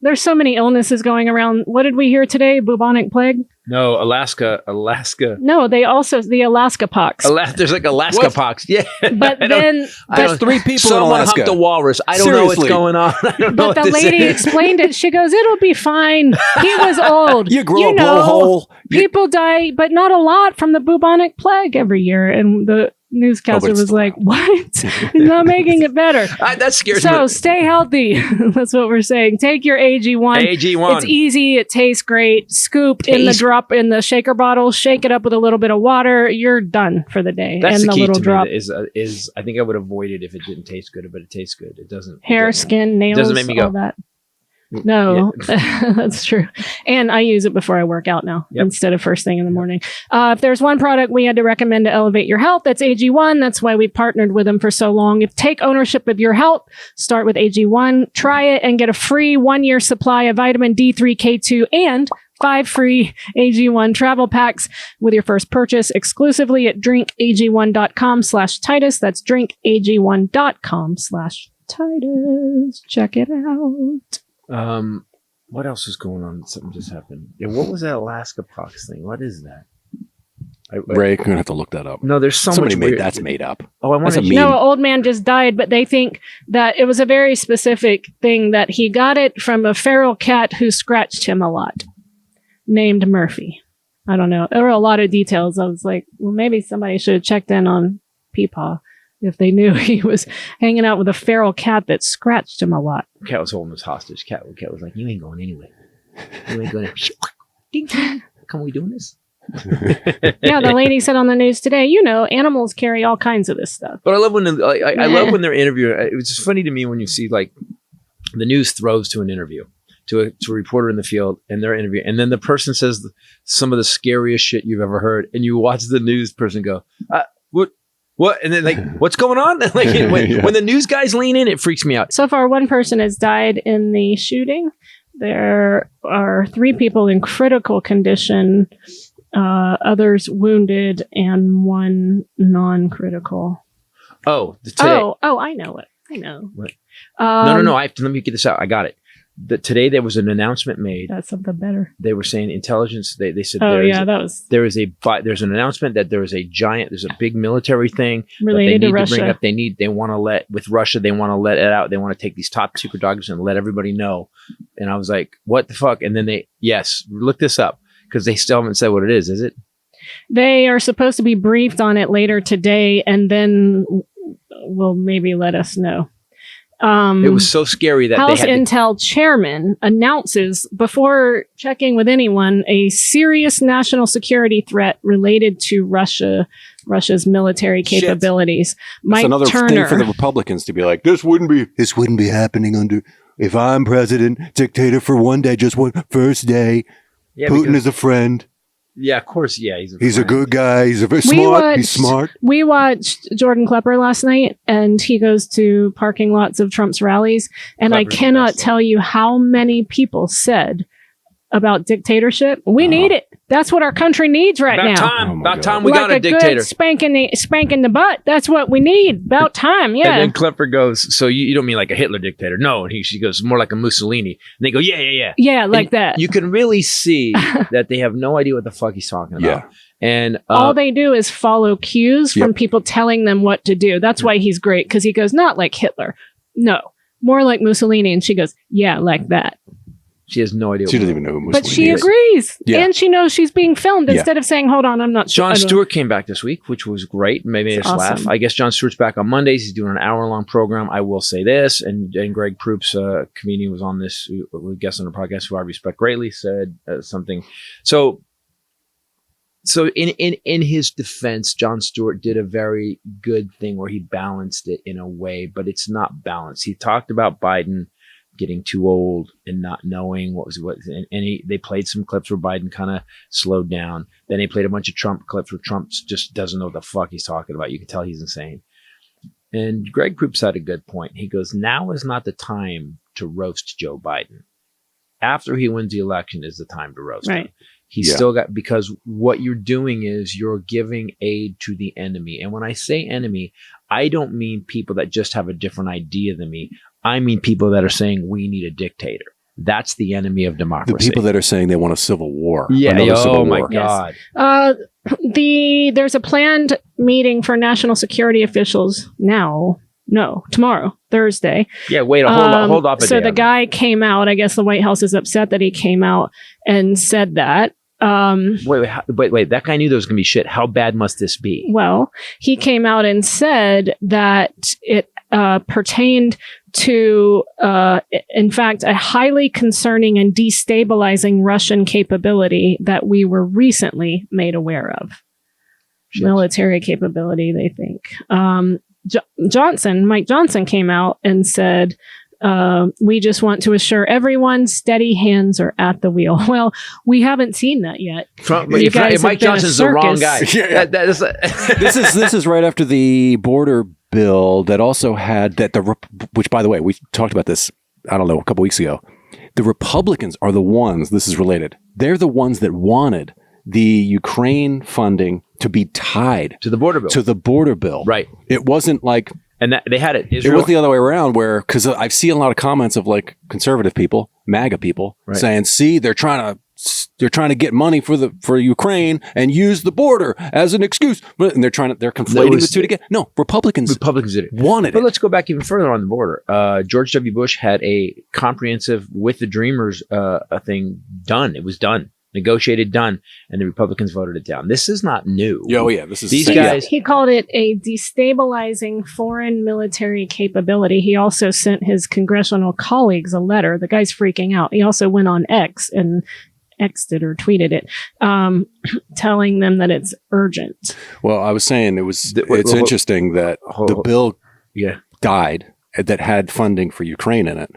Speaker 5: there's so many illnesses going around. What did we hear today? Bubonic plague?
Speaker 1: No, Alaska.
Speaker 5: No, they also the Alaska pox.
Speaker 1: There's like Alaska
Speaker 4: What?
Speaker 1: pox. Yeah.
Speaker 5: But then
Speaker 4: That's 3 people in
Speaker 1: Someone
Speaker 4: Alaska.
Speaker 1: humped a walrus. I don't know what's
Speaker 4: Seriously.
Speaker 1: going on. I don't know
Speaker 5: But
Speaker 1: what
Speaker 5: the
Speaker 1: this
Speaker 5: lady
Speaker 1: is.
Speaker 5: explained it. She goes, "It'll be fine. He was old.
Speaker 4: You grow a blowhole.
Speaker 5: People die, but not a lot from the bubonic plague every year." And the newscaster
Speaker 4: it's
Speaker 5: was
Speaker 4: still
Speaker 5: like, "What? He's not making it better."
Speaker 1: That scares
Speaker 5: So
Speaker 1: me.
Speaker 5: stay healthy. That's what we're saying. Take your AG1.
Speaker 1: AG1.
Speaker 5: It's easy. It tastes great. Scoop in the drop in the shaker bottle. Shake it up with a little bit of water. You're done for the day.
Speaker 1: That's
Speaker 5: and
Speaker 1: the
Speaker 5: the
Speaker 1: key
Speaker 5: little
Speaker 1: to
Speaker 5: drop.
Speaker 1: me. Is I think I would avoid it if it didn't taste good, but it tastes good. It doesn't.
Speaker 5: Hair,
Speaker 1: it doesn't-
Speaker 5: skin, nails,
Speaker 1: doesn't make me go,
Speaker 5: all that. No, that's true. And I use it before I work out now instead of first thing in the morning. If there's one product we had to recommend to elevate your health, that's AG1. That's why we partnered with them for so long. If take ownership of your health, start with AG1. Try it and get a free 1-year supply of vitamin D3K2 and 5 free AG1 travel packs with your first purchase exclusively at drinkag1.com/Titus. That's drinkag1.com/Titus. Check it out.
Speaker 1: What else is going on? Something just happened. Yeah, what was that Alaska pox thing? What is that?
Speaker 4: Ray, you're gonna have to look that up.
Speaker 1: No, there's so
Speaker 4: Somebody
Speaker 1: much
Speaker 4: made
Speaker 1: weird.
Speaker 4: that's made up.
Speaker 1: Oh, I want
Speaker 4: That's
Speaker 1: to.
Speaker 4: a meme.
Speaker 5: No, an old man just died, but they think that it was a very specific thing that he got it from a feral cat who scratched him a lot, named Murphy. I don't know. There were a lot of details. I was like, well, maybe somebody should have checked in on Peepaw if they knew he was hanging out with a feral cat that scratched him a lot.
Speaker 1: Cat was holding us hostage. Cat was like, you ain't going anywhere. You ain't going anywhere. Come, we doing this?
Speaker 5: Yeah, the lady said on the news today, you know, animals carry all kinds of this stuff.
Speaker 1: But I love when I love when they're interviewing. It was just funny to me when you see like the news throws to an interview to a reporter in the field and they're interviewing, and then the person says some of the scariest shit you've ever heard, and you watch the news person go, what? And then like, what's going on? Like when the news guys lean in, it freaks me out.
Speaker 5: So far, one person has died in the shooting. There are 3 people in critical condition, others wounded, and 1 non-critical.
Speaker 1: Oh,
Speaker 5: I know it. I know.
Speaker 1: What? No. Let me get this out. I got it. Today there was an announcement made.
Speaker 5: That's something better.
Speaker 1: They were saying intelligence. They said, there's an announcement that there's a big military thing
Speaker 5: related
Speaker 1: that they need
Speaker 5: to Russia.
Speaker 1: To bring up. They want to let with Russia. They want to let it out. They want to take these top secret documents and let everybody know. And I was like, what the fuck? And then look this up because they still haven't said what it is it?
Speaker 5: They are supposed to be briefed on it later today, and then will maybe let us know.
Speaker 1: It was so scary that
Speaker 5: House Intel chairman announces before checking with anyone a serious national security threat related to Russia's military capabilities.
Speaker 4: That's
Speaker 5: Mike
Speaker 4: another
Speaker 5: Turner,
Speaker 4: thing for the Republicans to be like, this wouldn't be happening under if I'm president, dictator for one day, just one first day.
Speaker 1: Yeah,
Speaker 4: Putin is a friend.
Speaker 1: Yeah, of course. Yeah,
Speaker 4: he's a good guy. He's very smart. He's smart.
Speaker 5: We watched Jordan Klepper last night, and he goes to parking lots of Trump's rallies. And
Speaker 1: Klepper's
Speaker 5: I cannot tell you how many people said about dictatorship. We need it. That's what our country needs right now.
Speaker 1: About time we got a dictator.
Speaker 5: Good spanking the butt. That's what we need. About time. Yeah.
Speaker 1: And then Klepper goes, so you don't mean like a Hitler dictator? No. And she goes, more like a Mussolini. And they go, yeah.
Speaker 5: Yeah, like that.
Speaker 1: You can really see that they have no idea what the fuck he's talking about.
Speaker 4: Yeah.
Speaker 5: And all they do is follow cues from people telling them what to do. That's why he's great, because he goes, not like Hitler. No, more like Mussolini. And she goes, yeah, like that.
Speaker 1: She has no idea.
Speaker 4: She doesn't even know who Mussolini
Speaker 5: is. But she
Speaker 4: is.
Speaker 5: agrees. Yeah. And she knows she's being filmed instead of saying, hold on, I'm not sure.
Speaker 1: John Stewart came back this week, which was great. Maybe us laugh. I guess John Stewart's back on Mondays. He's doing an hour-long program. I will say this, and Greg Proops, comedian, was on this, guest on the podcast, who I respect greatly, said something. So in his defense, John Stewart did a very good thing where he balanced it in a way, but it's not balanced. He talked about Biden getting too old and not knowing what, and they played some clips where Biden kind of slowed down. Then they played a bunch of Trump clips where Trump just doesn't know what the fuck he's talking about. You can tell he's insane. And Greg Proops had a good point. He goes, now is not the time to roast Joe Biden. After he wins the election is the time to roast him. He's still got, because what you're doing is you're giving aid to the enemy. And when I say enemy, I don't mean people that just have a different idea than me. I mean people that are saying we need a dictator. That's the enemy of democracy.
Speaker 4: The people that are saying they want a civil war.
Speaker 1: Yeah.
Speaker 4: My
Speaker 1: God.
Speaker 5: Yes. There's a planned meeting for national security officials now. No, tomorrow, Thursday.
Speaker 1: Yeah, hold up a day.
Speaker 5: So the guy came out. I guess the White House is upset that he came out and said that.
Speaker 1: Wait. That guy knew there was going to be shit. How bad must this be?
Speaker 5: Well, he came out and said that it pertained to, in fact, a highly concerning and destabilizing Russian capability that we were recently made aware of. Shit. Military capability, they think. Mike Johnson came out and said, we just want to assure everyone steady hands are at the wheel. Well, we haven't seen that yet.
Speaker 1: Mike Johnson's the wrong guy.
Speaker 4: This is right after the border bill that also had that which, by the way, we talked about this, I don't know, a couple weeks ago. The Republicans are the ones, this is related, they're the ones that wanted the Ukraine funding to be tied
Speaker 1: to the border bill. Right.
Speaker 4: It wasn't like,
Speaker 1: and that they had it.
Speaker 4: It was the other way around, where, because I've seen a lot of comments of like conservative people, MAGA people, saying, "See, they're trying to get money for Ukraine and use the border as an excuse," and they're conflating the two together. No, Republicans
Speaker 1: did it.
Speaker 4: Wanted it.
Speaker 1: But let's go back even further on the border. George W. Bush had a comprehensive with the Dreamers thing done. It was done. negotiated, done, and the Republicans voted it down. This is not new.
Speaker 4: Oh yeah, this is
Speaker 1: These
Speaker 4: the same-
Speaker 1: guys-
Speaker 5: He called it a destabilizing foreign military capability. He also sent his congressional colleagues a letter. The guy's freaking out. He also went on X and X'd it or tweeted it, telling them that it's urgent.
Speaker 4: Well, I was saying it's
Speaker 1: wait,
Speaker 4: interesting that
Speaker 1: hold-
Speaker 4: the bill
Speaker 1: Yeah.
Speaker 4: died that had funding for Ukraine in it.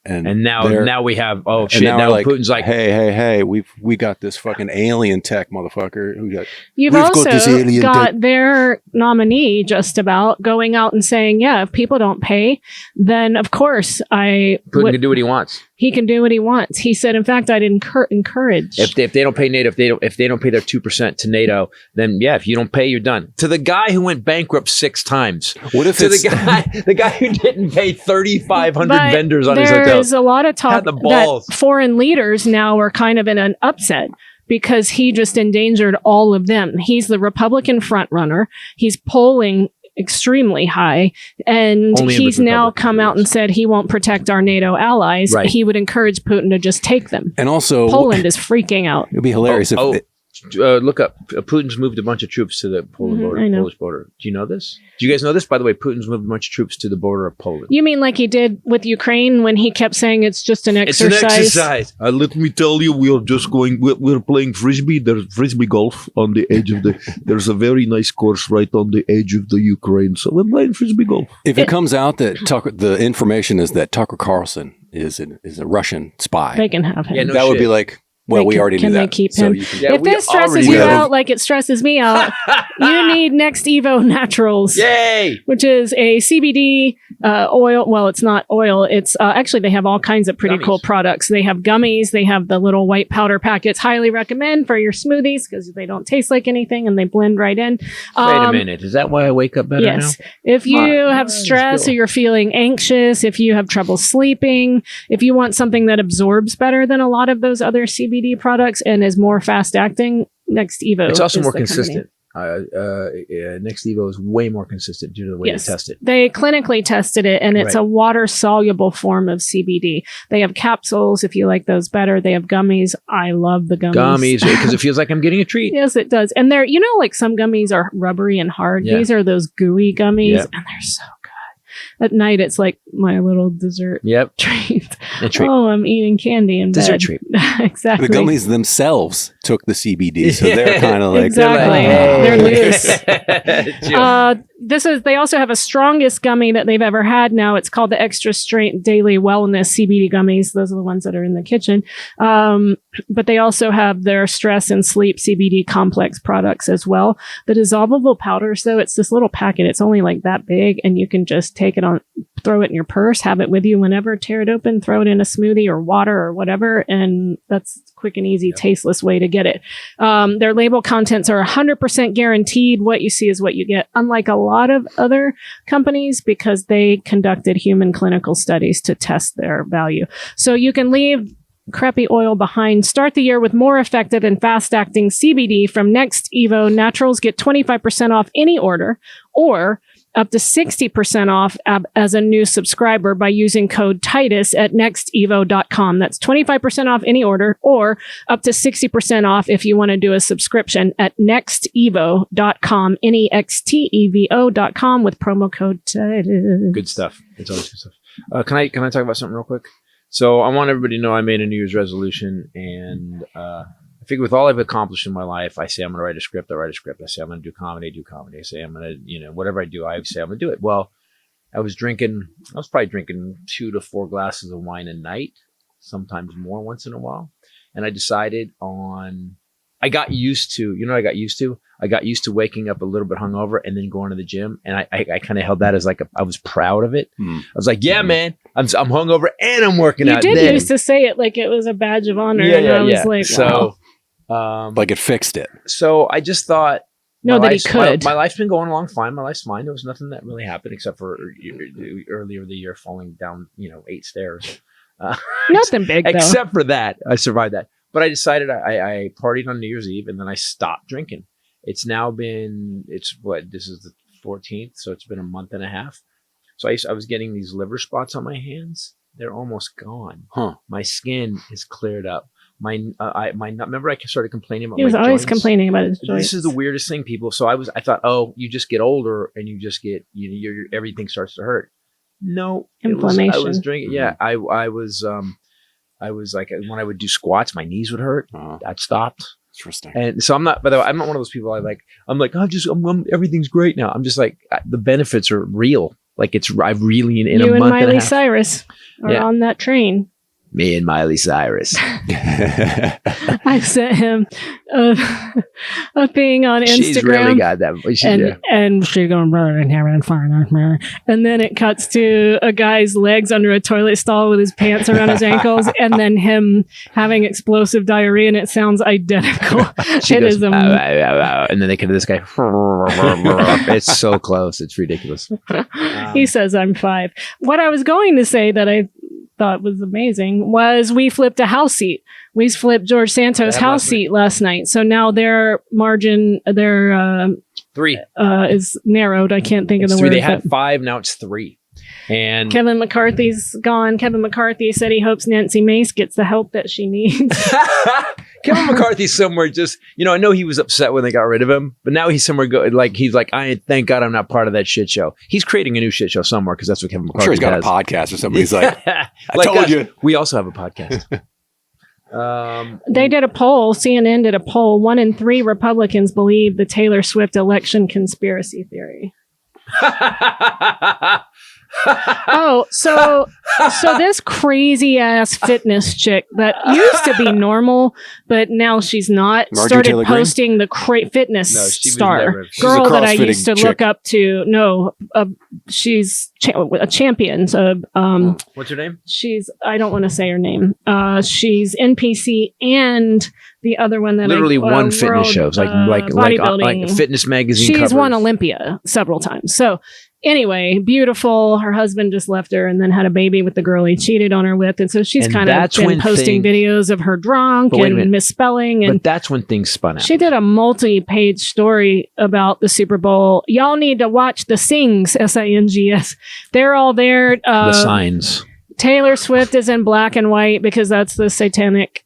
Speaker 1: And
Speaker 4: they're-
Speaker 1: now we have, oh
Speaker 4: and
Speaker 1: shit, now
Speaker 4: we're
Speaker 1: Putin's like,
Speaker 4: hey, we got this fucking alien tech motherfucker.
Speaker 5: You've
Speaker 4: We've got this
Speaker 5: also
Speaker 4: alien
Speaker 5: got their nominee just about going out and saying, yeah, if people don't pay, then of course
Speaker 1: Putin can do what he wants.
Speaker 5: he can do what he wants. He said, in fact, I'd encourage.
Speaker 1: If they don't pay NATO, if they don't pay their 2% to NATO, then yeah, if you don't pay, you're done. To the guy who went bankrupt 6 times.
Speaker 4: What if
Speaker 1: To
Speaker 4: it's
Speaker 1: the guy who didn't pay 3,500
Speaker 5: But
Speaker 1: vendors on his hotel?
Speaker 5: There's a lot of talk
Speaker 1: Had the
Speaker 5: that
Speaker 1: balls.
Speaker 5: foreign leaders now are kind of in an upset because he just endangered all of them. He's the Republican front runner. He's polling extremely high, and
Speaker 1: Only in
Speaker 5: he's
Speaker 1: the
Speaker 5: now
Speaker 1: Republican
Speaker 5: come out and
Speaker 1: fields.
Speaker 5: said he won't protect our NATO allies.
Speaker 1: Right.
Speaker 5: He would encourage Putin to just take them.
Speaker 4: and also
Speaker 5: Poland is freaking out.
Speaker 4: it'd be hilarious if
Speaker 1: Look up. Putin's moved a bunch of troops to the Polish border. Do you know this? Do you guys know this? By the way, Putin's moved a bunch of troops to the border of Poland.
Speaker 5: You mean like he did with Ukraine when he kept saying it's just an
Speaker 1: It's
Speaker 5: exercise?
Speaker 1: an exercise.
Speaker 6: Let me tell you, we are just going. We're playing frisbee. There's frisbee golf on the edge of the. There's a very nice course right on the edge of the Ukraine. So we're playing frisbee golf.
Speaker 4: if it comes out that the information is that Tucker Carlson is a Russian spy,
Speaker 5: They can have him.
Speaker 1: Yeah, no
Speaker 4: that would
Speaker 1: shit.
Speaker 4: be like, well, we already
Speaker 5: Can
Speaker 4: knew
Speaker 5: they
Speaker 4: that.
Speaker 5: keep
Speaker 4: So
Speaker 5: him?
Speaker 4: you can-
Speaker 1: Yeah,
Speaker 5: If
Speaker 1: we
Speaker 5: this stresses
Speaker 1: already
Speaker 5: you
Speaker 1: know.
Speaker 5: out like it stresses me out, you need Next Evo Naturals,
Speaker 1: Yay!
Speaker 5: which is a CBD oil. Well, it's not oil. It's actually, they have all kinds of pretty
Speaker 1: Gummies.
Speaker 5: cool products. They have gummies. They have the little white powder packets. Highly recommend for your smoothies because they don't taste like anything and they blend right in.
Speaker 1: Wait a minute. Is that why I wake up better
Speaker 5: Yes.
Speaker 1: now?
Speaker 5: If you
Speaker 1: Alright.
Speaker 5: have
Speaker 1: Let's
Speaker 5: stress
Speaker 1: go.
Speaker 5: or you're feeling anxious, if you have trouble sleeping, if you want something that absorbs better than a lot of those other CBD products and is more fast acting, Next Evo.
Speaker 1: It's also
Speaker 5: is
Speaker 1: more
Speaker 5: the company.
Speaker 1: consistent. Next Evo is way more consistent due to the way
Speaker 5: Yes.
Speaker 1: they test it.
Speaker 5: They clinically tested it, and it's
Speaker 1: Right.
Speaker 5: a water soluble form of CBD. They have capsules if you like those better. They have gummies. I love the gummies.
Speaker 1: Gummies, because it feels like I'm getting a treat.
Speaker 5: Yes, it does. And they're, like some gummies are rubbery and hard.
Speaker 1: Yeah.
Speaker 5: These are those gooey gummies,
Speaker 1: Yeah.
Speaker 5: and they're so good. At night, it's like my little dessert
Speaker 1: Yep.
Speaker 5: treat.
Speaker 1: A treat.
Speaker 5: Oh, I'm eating candy in
Speaker 1: Dessert
Speaker 5: bed.
Speaker 1: treat.
Speaker 5: Exactly.
Speaker 4: the gummies themselves took the CBD, so they're kind of like
Speaker 5: Exactly.
Speaker 1: They're
Speaker 5: They're loose.
Speaker 1: Chill.
Speaker 5: They also have a strongest gummy that they've ever had now. It's called the Extra Strength Daily Wellness CBD gummies. Those are the ones that are in the kitchen. But they also have their stress and sleep CBD complex products as well. The dissolvable powders, though, it's this little packet. It's only like that big, and you can just take it on, throw it in your purse, have it with you whenever, tear it open, throw it in a smoothie or water or whatever. And that's a quick and easy, tasteless way to get it. Their label contents are 100% guaranteed. What you see is what you get, unlike a lot of other companies, because they conducted human clinical studies to test their value. So you can leave crappy oil behind. Start the year with more effective and fast-acting CBD from Next Evo Naturals. Get 25% off any order or up to 60% off as a new subscriber by using code Titus at nextevo.com. That's 25% off any order or up to 60% off if you want to do a subscription at nextevo.com, nextevo.com with promo code Titus.
Speaker 1: Good stuff. It's always good stuff. Can I talk about something real quick? So I want everybody to know I made a New Year's resolution, and I figure with all I've accomplished in my life, I say I'm going to write a script. I write a script. I say I'm going to do comedy. I say I'm going to, whatever I do, I say I'm going to do it. Well, I was probably drinking 2 to 4 glasses of wine a night, sometimes more once in a while. And I decided I got used to waking up a little bit hungover and then going to the gym. And I kind of held that as I was proud of it. I was like, yeah, man, I'm hungover and I'm working out.
Speaker 5: You did used to say it like it was a badge of honor.
Speaker 1: Yeah,
Speaker 5: and I was
Speaker 1: yeah.
Speaker 5: like,
Speaker 1: So,
Speaker 5: wow.
Speaker 4: like it fixed it.
Speaker 1: So I just thought,
Speaker 5: No, that he could.
Speaker 1: My life's been going along fine. My life's fine. There was nothing that really happened except for earlier the year falling down, 8 stairs.
Speaker 5: Nothing big, though.
Speaker 1: Except for that, I survived that. But I decided I partied on New Year's Eve and then I stopped drinking. This is the 14th, so it's been a month and a half. So I was getting these liver spots on my hands. They're almost gone.
Speaker 4: Huh.
Speaker 1: My skin is cleared up. remember I started complaining about
Speaker 5: He was
Speaker 1: my
Speaker 5: always
Speaker 1: joints?
Speaker 5: complaining about his joints.
Speaker 1: This is the weirdest thing, people. So I thought, oh, you just get older and you just get, everything starts to hurt. No,
Speaker 5: Inflammation.
Speaker 1: I was drinking. Yeah, I was like, when I would do squats, my knees would hurt. That stopped.
Speaker 4: Interesting.
Speaker 1: And so I'm not, by the way, I'm not one of those people everything's great now. I'm just like, the benefits are real. Like I've really, in a
Speaker 5: You and
Speaker 1: month and a
Speaker 5: Miley
Speaker 1: half.
Speaker 5: Cyrus are on that train.
Speaker 1: Me and Miley Cyrus.
Speaker 5: I sent him a thing on Instagram.
Speaker 1: She's really got that.
Speaker 5: And she's going, and then it cuts to a guy's legs under a toilet stall with his pants around his ankles, and then him having explosive diarrhea, and it sounds identical.
Speaker 1: She goes, and then they come to this guy. It's so close. It's ridiculous.
Speaker 5: He says I'm 5. What I was going to say that I thought was amazing was we flipped a house seat. We flipped George Santos' house seat last night. So now their margin,
Speaker 1: 3
Speaker 5: is narrowed. I can't think of the
Speaker 1: 3.
Speaker 5: word.
Speaker 1: They had 5. Now it's 3. And
Speaker 5: Kevin McCarthy's gone. Kevin McCarthy said he hopes Nancy Mace gets the help that she needs.
Speaker 1: Kevin McCarthy's somewhere just, I know he was upset when they got rid of him, but now he's somewhere he's like, thank God I'm not part of that shit show. He's creating a new shit show somewhere because that's what Kevin McCarthy
Speaker 4: I'm sure he's got
Speaker 1: has.
Speaker 4: a podcast or something. He's like, I
Speaker 1: Like
Speaker 4: told
Speaker 1: us.
Speaker 4: you.
Speaker 1: We also have a podcast.
Speaker 5: They did a poll. CNN did a poll. 1 in 3 Republicans believe the Taylor Swift election conspiracy theory. So this crazy ass fitness chick that used to be normal, but now she's not,
Speaker 4: Marjorie
Speaker 5: started
Speaker 4: Taylor Greene?
Speaker 5: posting the fitness
Speaker 1: No, she was
Speaker 5: star
Speaker 1: never-
Speaker 4: She's
Speaker 5: girl
Speaker 4: a
Speaker 5: that I
Speaker 4: CrossFitting
Speaker 5: used to
Speaker 4: chick.
Speaker 5: look up to. No, she's a champion. So
Speaker 1: What's her name?
Speaker 5: I don't want to say her name. She's NPC and the other one that
Speaker 1: Literally won fitness
Speaker 5: world,
Speaker 1: shows, like
Speaker 5: bodybuilding.
Speaker 1: fitness magazine.
Speaker 5: She's
Speaker 1: covers.
Speaker 5: won Olympia several times. So anyway, beautiful. Her husband just left her and then had a baby with the girl he cheated on her with. And so she's
Speaker 1: And
Speaker 5: kind of
Speaker 1: that's
Speaker 5: been
Speaker 1: when
Speaker 5: posting videos of her drunk
Speaker 1: But wait a minute.
Speaker 5: and misspelling. And
Speaker 1: But that's when things spun out.
Speaker 5: she did a multi-page story about the Super Bowl. Y'all need to watch the Sings, S-I-N-G-S. They're all there.
Speaker 1: The signs.
Speaker 5: Taylor Swift is in black and white because that's the satanic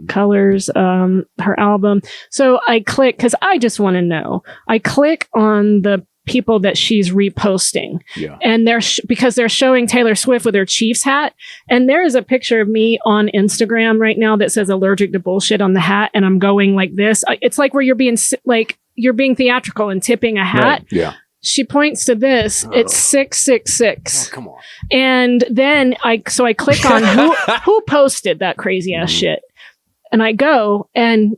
Speaker 5: colors, her album. So I click because I just want to know. I click on the people that she's reposting.
Speaker 4: Yeah.
Speaker 5: And they're because they're showing Taylor Swift with her Chiefs hat. And there is a picture of me on Instagram right now that says allergic to bullshit on the hat. And I'm going like this. It's like where you're being theatrical and tipping a hat.
Speaker 1: Right.
Speaker 4: Yeah.
Speaker 5: She points to this. It's 666.
Speaker 4: Oh, come on.
Speaker 5: And then I click on who posted that crazy ass shit. And I go, and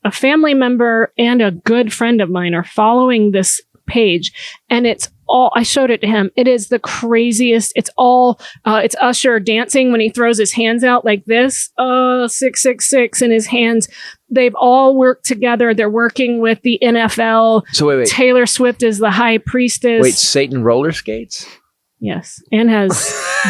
Speaker 5: a family member and a good friend of mine are following this page. And it's all, I showed it to him. It is the craziest. It's all, it's Usher dancing when he throws his hands out like this. 666 in his hands. They've all worked together. They're working with the NFL.
Speaker 1: So wait.
Speaker 5: Taylor Swift is the high priestess.
Speaker 1: Wait, Satan roller skates?
Speaker 5: Yes. And has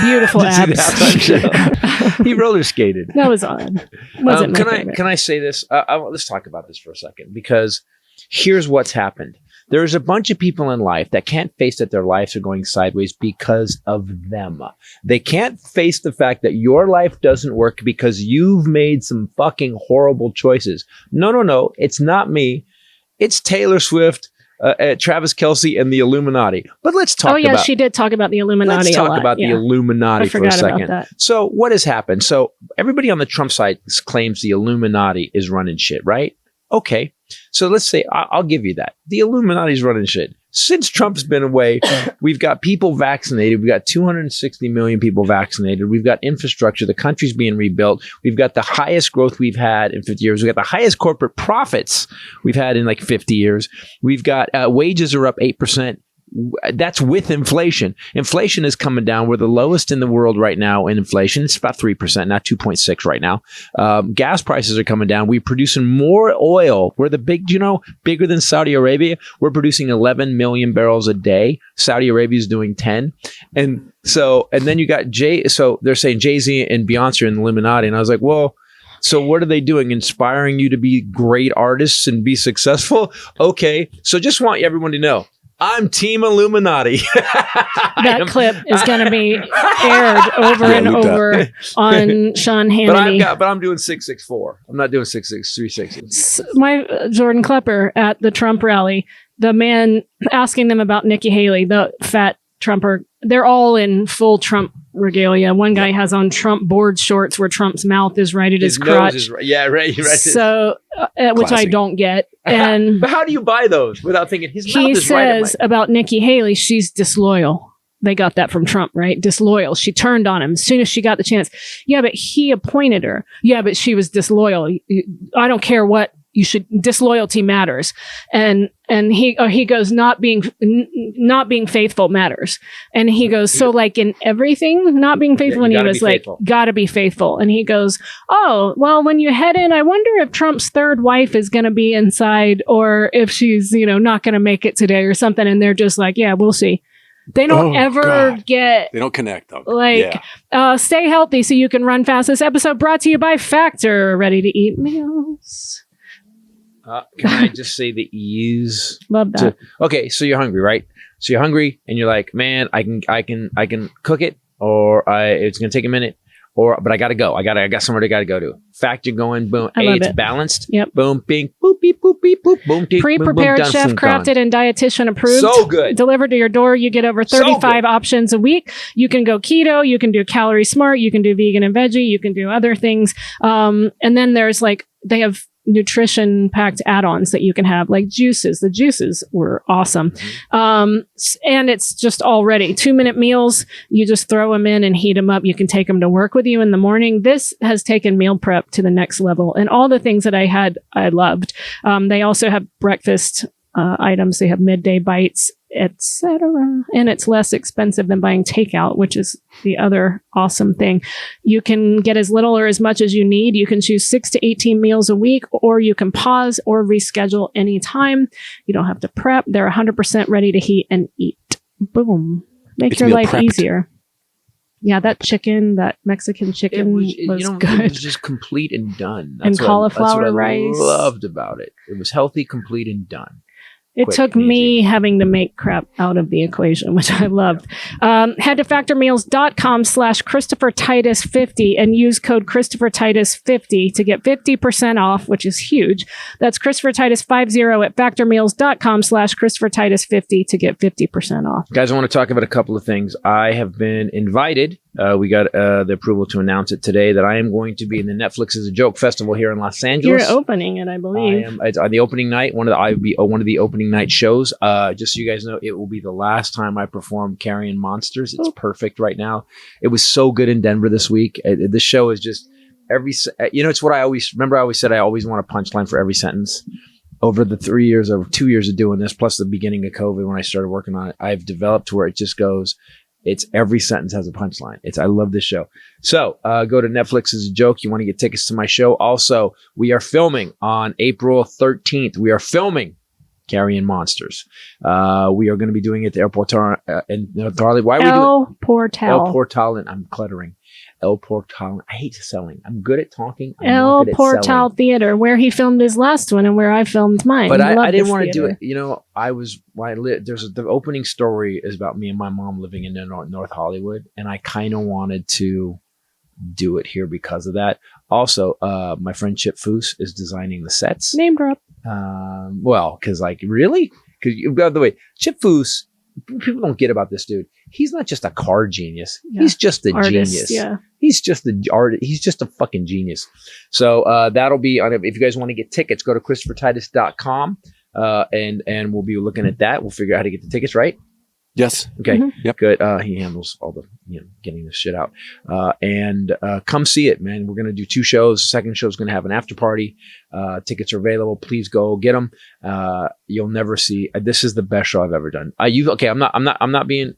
Speaker 5: beautiful
Speaker 1: Did you
Speaker 5: abs.
Speaker 1: see that? He roller skated.
Speaker 5: That was odd. Wasn't my favorite.
Speaker 1: Can I say this? Let's talk about this for a second, because here's what's happened. There's a bunch of people in life that can't face that their lives are going sideways because of them. They can't face the fact that your life doesn't work because you've made some fucking horrible choices. No. It's not me. It's Taylor Swift, Travis Kelce, and the Illuminati. But let's talk about...
Speaker 5: she did talk about the Illuminati
Speaker 1: Let's
Speaker 5: a lot.
Speaker 1: talk about the Illuminati for a
Speaker 5: forgot about
Speaker 1: second.
Speaker 5: that.
Speaker 1: So what has happened? So everybody on the Trump side claims the Illuminati is running shit, right? Okay. So let's say I'll give you that. The Illuminati's running shit. Since Trump's been away, we've got people vaccinated. We've got 260 million people vaccinated. We've got infrastructure. The country's being rebuilt. We've got the highest growth we've had in 50 years. We've got the highest corporate profits we've had in like 50 years. We've got wages are up 8%. That's with inflation. Inflation is coming down. We're the lowest in the world right now in inflation. It's about 3%, not 2.6 right now. Gas prices are coming down. We're producing more oil. We're the bigger than Saudi Arabia. We're producing 11 million barrels a day. Saudi Arabia is doing 10. And then you got so they're saying Jay-Z and Beyonce are in the Illuminati. And I was like, well, so what are they doing? Inspiring you to be great artists and be successful? Okay. So just want everyone to know. I'm Team Illuminati.
Speaker 5: That clip is going to be aired over and
Speaker 4: loop that.
Speaker 5: over on Sean Hannity.
Speaker 1: but I'm doing 664. I'm not doing 66360.
Speaker 5: My Jordan Klepper at the Trump rally, the man asking them about Nikki Haley, the fat Trumper, they're all in full Trump regalia. One guy has on Trump board shorts where Trump's mouth is right at his crotch.
Speaker 1: Nose is right. Yeah, right.
Speaker 5: So, which I
Speaker 4: Classic.
Speaker 5: don't get. And
Speaker 1: But how do you buy those without thinking his mouth
Speaker 5: he
Speaker 1: is right at
Speaker 5: says about Nikki Haley, she's disloyal. They got that from Trump, right? Disloyal. She turned on him as soon as she got the chance. Yeah, but he appointed her. Yeah, but she was disloyal. I don't care what. You should, disloyalty matters. And he goes, not being faithful matters. And he goes, so like in everything, not being faithful. And he was like, gotta be faithful. And he goes, oh, well, when you head in, I wonder if Trump's third wife is going to be inside or if she's, not going to make it today or something. And they're just like, yeah, we'll see. They don't
Speaker 4: They don't connect though.
Speaker 5: Stay healthy so you can run fast. This episode brought to you by Factor, ready to eat meals.
Speaker 1: Can I just say the ease?
Speaker 5: Love that.
Speaker 1: Okay, so you're hungry, right? So you're hungry, and you're like, man, I can cook it, or it's gonna take a minute, but I gotta go. I got somewhere I gotta go to. Factor going, boom. It's balanced.
Speaker 5: Yep.
Speaker 1: Boom, bing, boop, beep, boop, beep, boop, boom, tick,
Speaker 5: Pre-prepared,
Speaker 1: boom, boom, done,
Speaker 5: chef-crafted, and dietitian approved.
Speaker 1: So good.
Speaker 5: Delivered to your door. You get over 35 options a week. You can go keto. You can do calorie smart. You can do vegan and veggie. You can do other things. And then there's they have nutrition packed add-ons that you can have, like juices. The juices were awesome. And it's just all ready. 2-minute meals. You just throw them in and heat them up. You can take them to work with you in the morning. This has taken meal prep to the next level. And all the things that I loved. They also have breakfast items. They have midday bites, etc. And it's less expensive than buying takeout, which is the other awesome thing. You can get as little or as much as you need. You can choose 6 to 18 meals a week, or you can pause or reschedule anytime. You don't have to prep. They're 100% ready to heat and eat. Boom. Make your life easier. Yeah, that Mexican chicken was good.
Speaker 1: It was just complete and done.
Speaker 5: And cauliflower
Speaker 1: rice.
Speaker 5: rice.
Speaker 1: Loved about it. It was healthy, complete, and done.
Speaker 5: It
Speaker 1: Quick
Speaker 5: took
Speaker 1: and
Speaker 5: me
Speaker 1: easy.
Speaker 5: having to make crap out of the equation, which I loved. Head to factormeals.com/Christopher Titus 50 and use code Christopher Titus 50 to get 50% off, which is huge. That's Christopher Titus 50 at factormeals.com/Christopher Titus 50 to get 50% off.
Speaker 1: Guys, I want to talk about a couple of things. I have been invited. We got the approval to announce it today that I am going to be in the Netflix is a Joke Festival here in Los Angeles.
Speaker 5: You're opening it, I believe.
Speaker 1: It's on the opening night. I would be one of the opening night shows. Just so you guys know, it will be the last time I perform Carrying Monsters. It's perfect right now. It was so good in Denver this week. This show is just it's what I always remember. I always said I always want a punchline for every sentence. Over the 2 years of doing this, plus the beginning of COVID when I started working on it, I've developed to where it just goes. It's every sentence has a punchline. I love this show. So go to Netflix is a Joke. You want to get tickets to my show. Also, we are filming on April 13th. We are filming Carrying Monsters. We are going to be doing it at the airport in North Harley. Why are we doing
Speaker 5: El Portal.
Speaker 1: El Portal, and I'm cluttering. El Portal. I hate selling. I'm good at talking. I'm
Speaker 5: El
Speaker 1: not good at
Speaker 5: Portal
Speaker 1: selling.
Speaker 5: Theater, where he filmed his last one and where I filmed mine.
Speaker 1: But
Speaker 5: love
Speaker 1: I didn't
Speaker 5: this
Speaker 1: want to do
Speaker 5: theater.
Speaker 1: it. The opening story is about me and my mom living in North Hollywood, and I kind of wanted to do it here because of that. Also, my friend Chip Foose is designing the sets.
Speaker 5: Name drop.
Speaker 1: Because really? Because by the way, Chip Foose, people don't get about this dude. He's not just a car genius.
Speaker 5: Yeah.
Speaker 1: He's just a
Speaker 5: Artist,
Speaker 1: genius.
Speaker 5: yeah.
Speaker 1: He's just the artist. He's just a fucking genius. So that'll be on it. If you guys want to get tickets, go to ChristopherTitus.com and we'll be looking at that. We'll figure out how to get the tickets, right?
Speaker 4: Yes.
Speaker 1: Okay.
Speaker 4: Yep.
Speaker 1: Good. He handles all the getting this shit out. And come see it, man. We're gonna do 2 shows. Second show is gonna have an after party. Tickets are available. Please go get them. You'll never see. This is the best show I've ever done. I'm not being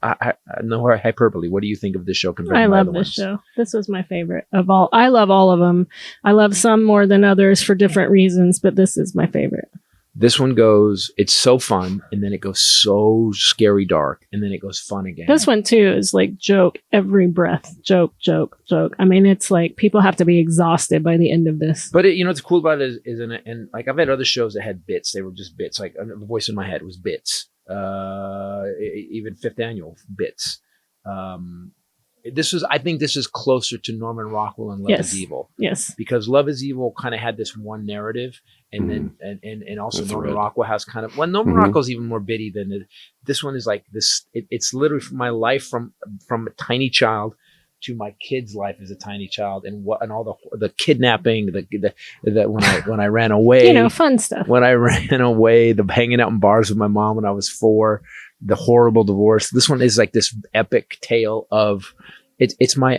Speaker 1: no hyperbole. What do you think of this show compared
Speaker 5: I
Speaker 1: to my
Speaker 5: love
Speaker 1: other
Speaker 5: this
Speaker 1: ones?
Speaker 5: show. This was my favorite of all. I love all of them. I love some more than others for different reasons, but this is my favorite.
Speaker 1: This one goes, it's so fun, and then it goes so scary dark, and then it goes fun again.
Speaker 5: This one too is like joke every breath. Joke. I mean, it's like people have to be exhausted by the end of this.
Speaker 1: But what's cool about it is and like I've had other shows that had bits. They were just bits. Like the voice in my head was bits. even fifth annual bits. I think this is closer to Norman Rockwell and Love is Evil.
Speaker 5: Yes.
Speaker 1: Because Love is Evil kind of had this one narrative, and then and also Norman Rockwell has kind of Norman Rockwell's even more bitty than it. This one is like this. It's literally from my life from a tiny child to my kid's life as a tiny child, and all the kidnapping, the when I ran away,
Speaker 5: fun stuff.
Speaker 1: When I ran away, the hanging out in bars with my mom when I was 4, the horrible divorce. This one is like this epic tale of it's my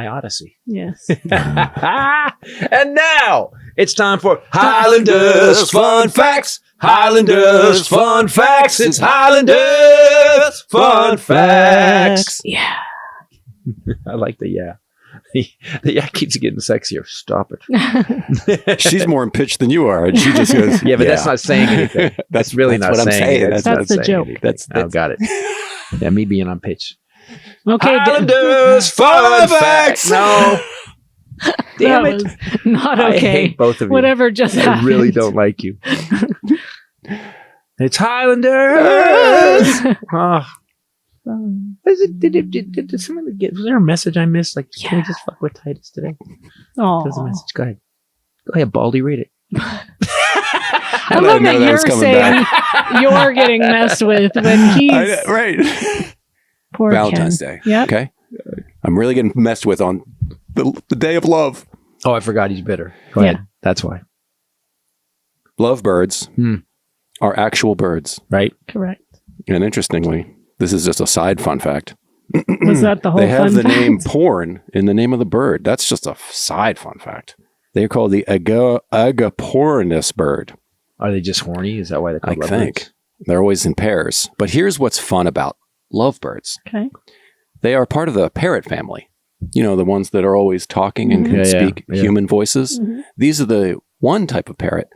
Speaker 1: Odyssey.
Speaker 5: Yes.
Speaker 1: And now it's time for Highlanders Fun Facts. Highlanders Fun Facts. It's Highlanders Fun Facts.
Speaker 5: Yeah.
Speaker 1: I like the yeah. The yeah keeps getting sexier. Stop it.
Speaker 4: She's more in pitch than you are. And she just goes,
Speaker 1: yeah, but that's not saying anything. That's really not
Speaker 4: what
Speaker 1: saying
Speaker 4: I'm saying.
Speaker 1: That's
Speaker 5: the joke.
Speaker 1: That's got it. Yeah, me being on pitch.
Speaker 5: Okay.
Speaker 1: Highlanders Fun Facts. No. Damn
Speaker 5: that
Speaker 1: it.
Speaker 5: Was not okay.
Speaker 1: I hate both of you.
Speaker 5: Whatever just happened.
Speaker 1: I really don't like you. It's Highlanders. Oh. Did someone was there a message I missed? Like, can we just fuck with Titus today?
Speaker 5: Oh,
Speaker 1: There's a message. Go ahead, Baldy, read it.
Speaker 5: I love that you're saying you're getting messed with when he's
Speaker 4: right.
Speaker 5: Poor
Speaker 4: Valentine's
Speaker 5: Ken.
Speaker 4: Day.
Speaker 5: Yeah.
Speaker 4: Okay. I'm really getting messed with on the day of love.
Speaker 1: Oh, I forgot he's bitter. Go ahead. That's why.
Speaker 4: Lovebirds are actual birds,
Speaker 1: right?
Speaker 5: Correct.
Speaker 4: And interestingly, this is just a side fun fact.
Speaker 5: Was that the whole
Speaker 4: They have
Speaker 5: fun
Speaker 4: the
Speaker 5: fact?
Speaker 4: name porn in the name of the bird. That's just a side fun fact. They're called the agapornis bird.
Speaker 1: Are they just horny? Is that why they call
Speaker 4: I
Speaker 1: lovebirds?
Speaker 4: think. They're always in pairs. But here's what's fun about lovebirds.
Speaker 5: Okay.
Speaker 4: They are part of the parrot family. You know, the ones that are always talking and can speak human voices.
Speaker 5: Mm-hmm.
Speaker 4: These are the one type of parrot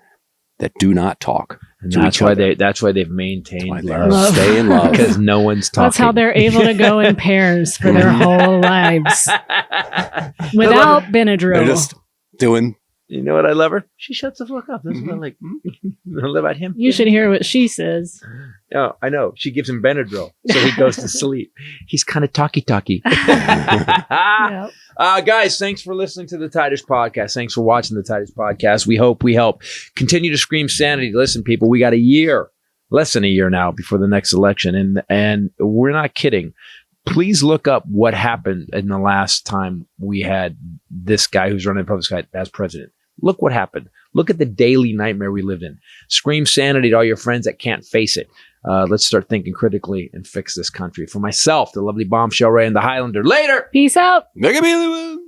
Speaker 4: that do not talk.
Speaker 1: And that's why they've maintained
Speaker 5: love.
Speaker 4: Stay in love.
Speaker 1: Because no one's talking.
Speaker 5: That's how they're able to go in pairs for their whole lives without Benadryl.
Speaker 4: They're just doing.
Speaker 1: You know what I love her? She shuts the fuck up. That's what I like. I love about him.
Speaker 5: You should hear what she says.
Speaker 1: Oh, I know. She gives him Benadryl, so he goes to sleep. He's kind of talky.
Speaker 5: Yep.
Speaker 1: Guys, thanks for listening to the Titus Podcast. Thanks for watching the Titus Podcast. We hope we help continue to scream sanity. Listen, people, we got less than a year now before the next election, and we're not kidding. Please look up what happened in the last time we had this guy who's running the public side as president. Look what happened. Look at the daily nightmare we lived in. Scream sanity to all your friends that can't face it. Let's start thinking critically and fix this country. For myself, the lovely Bombshell Ray and the Highlander. Later.
Speaker 5: Peace out.
Speaker 4: Look at me.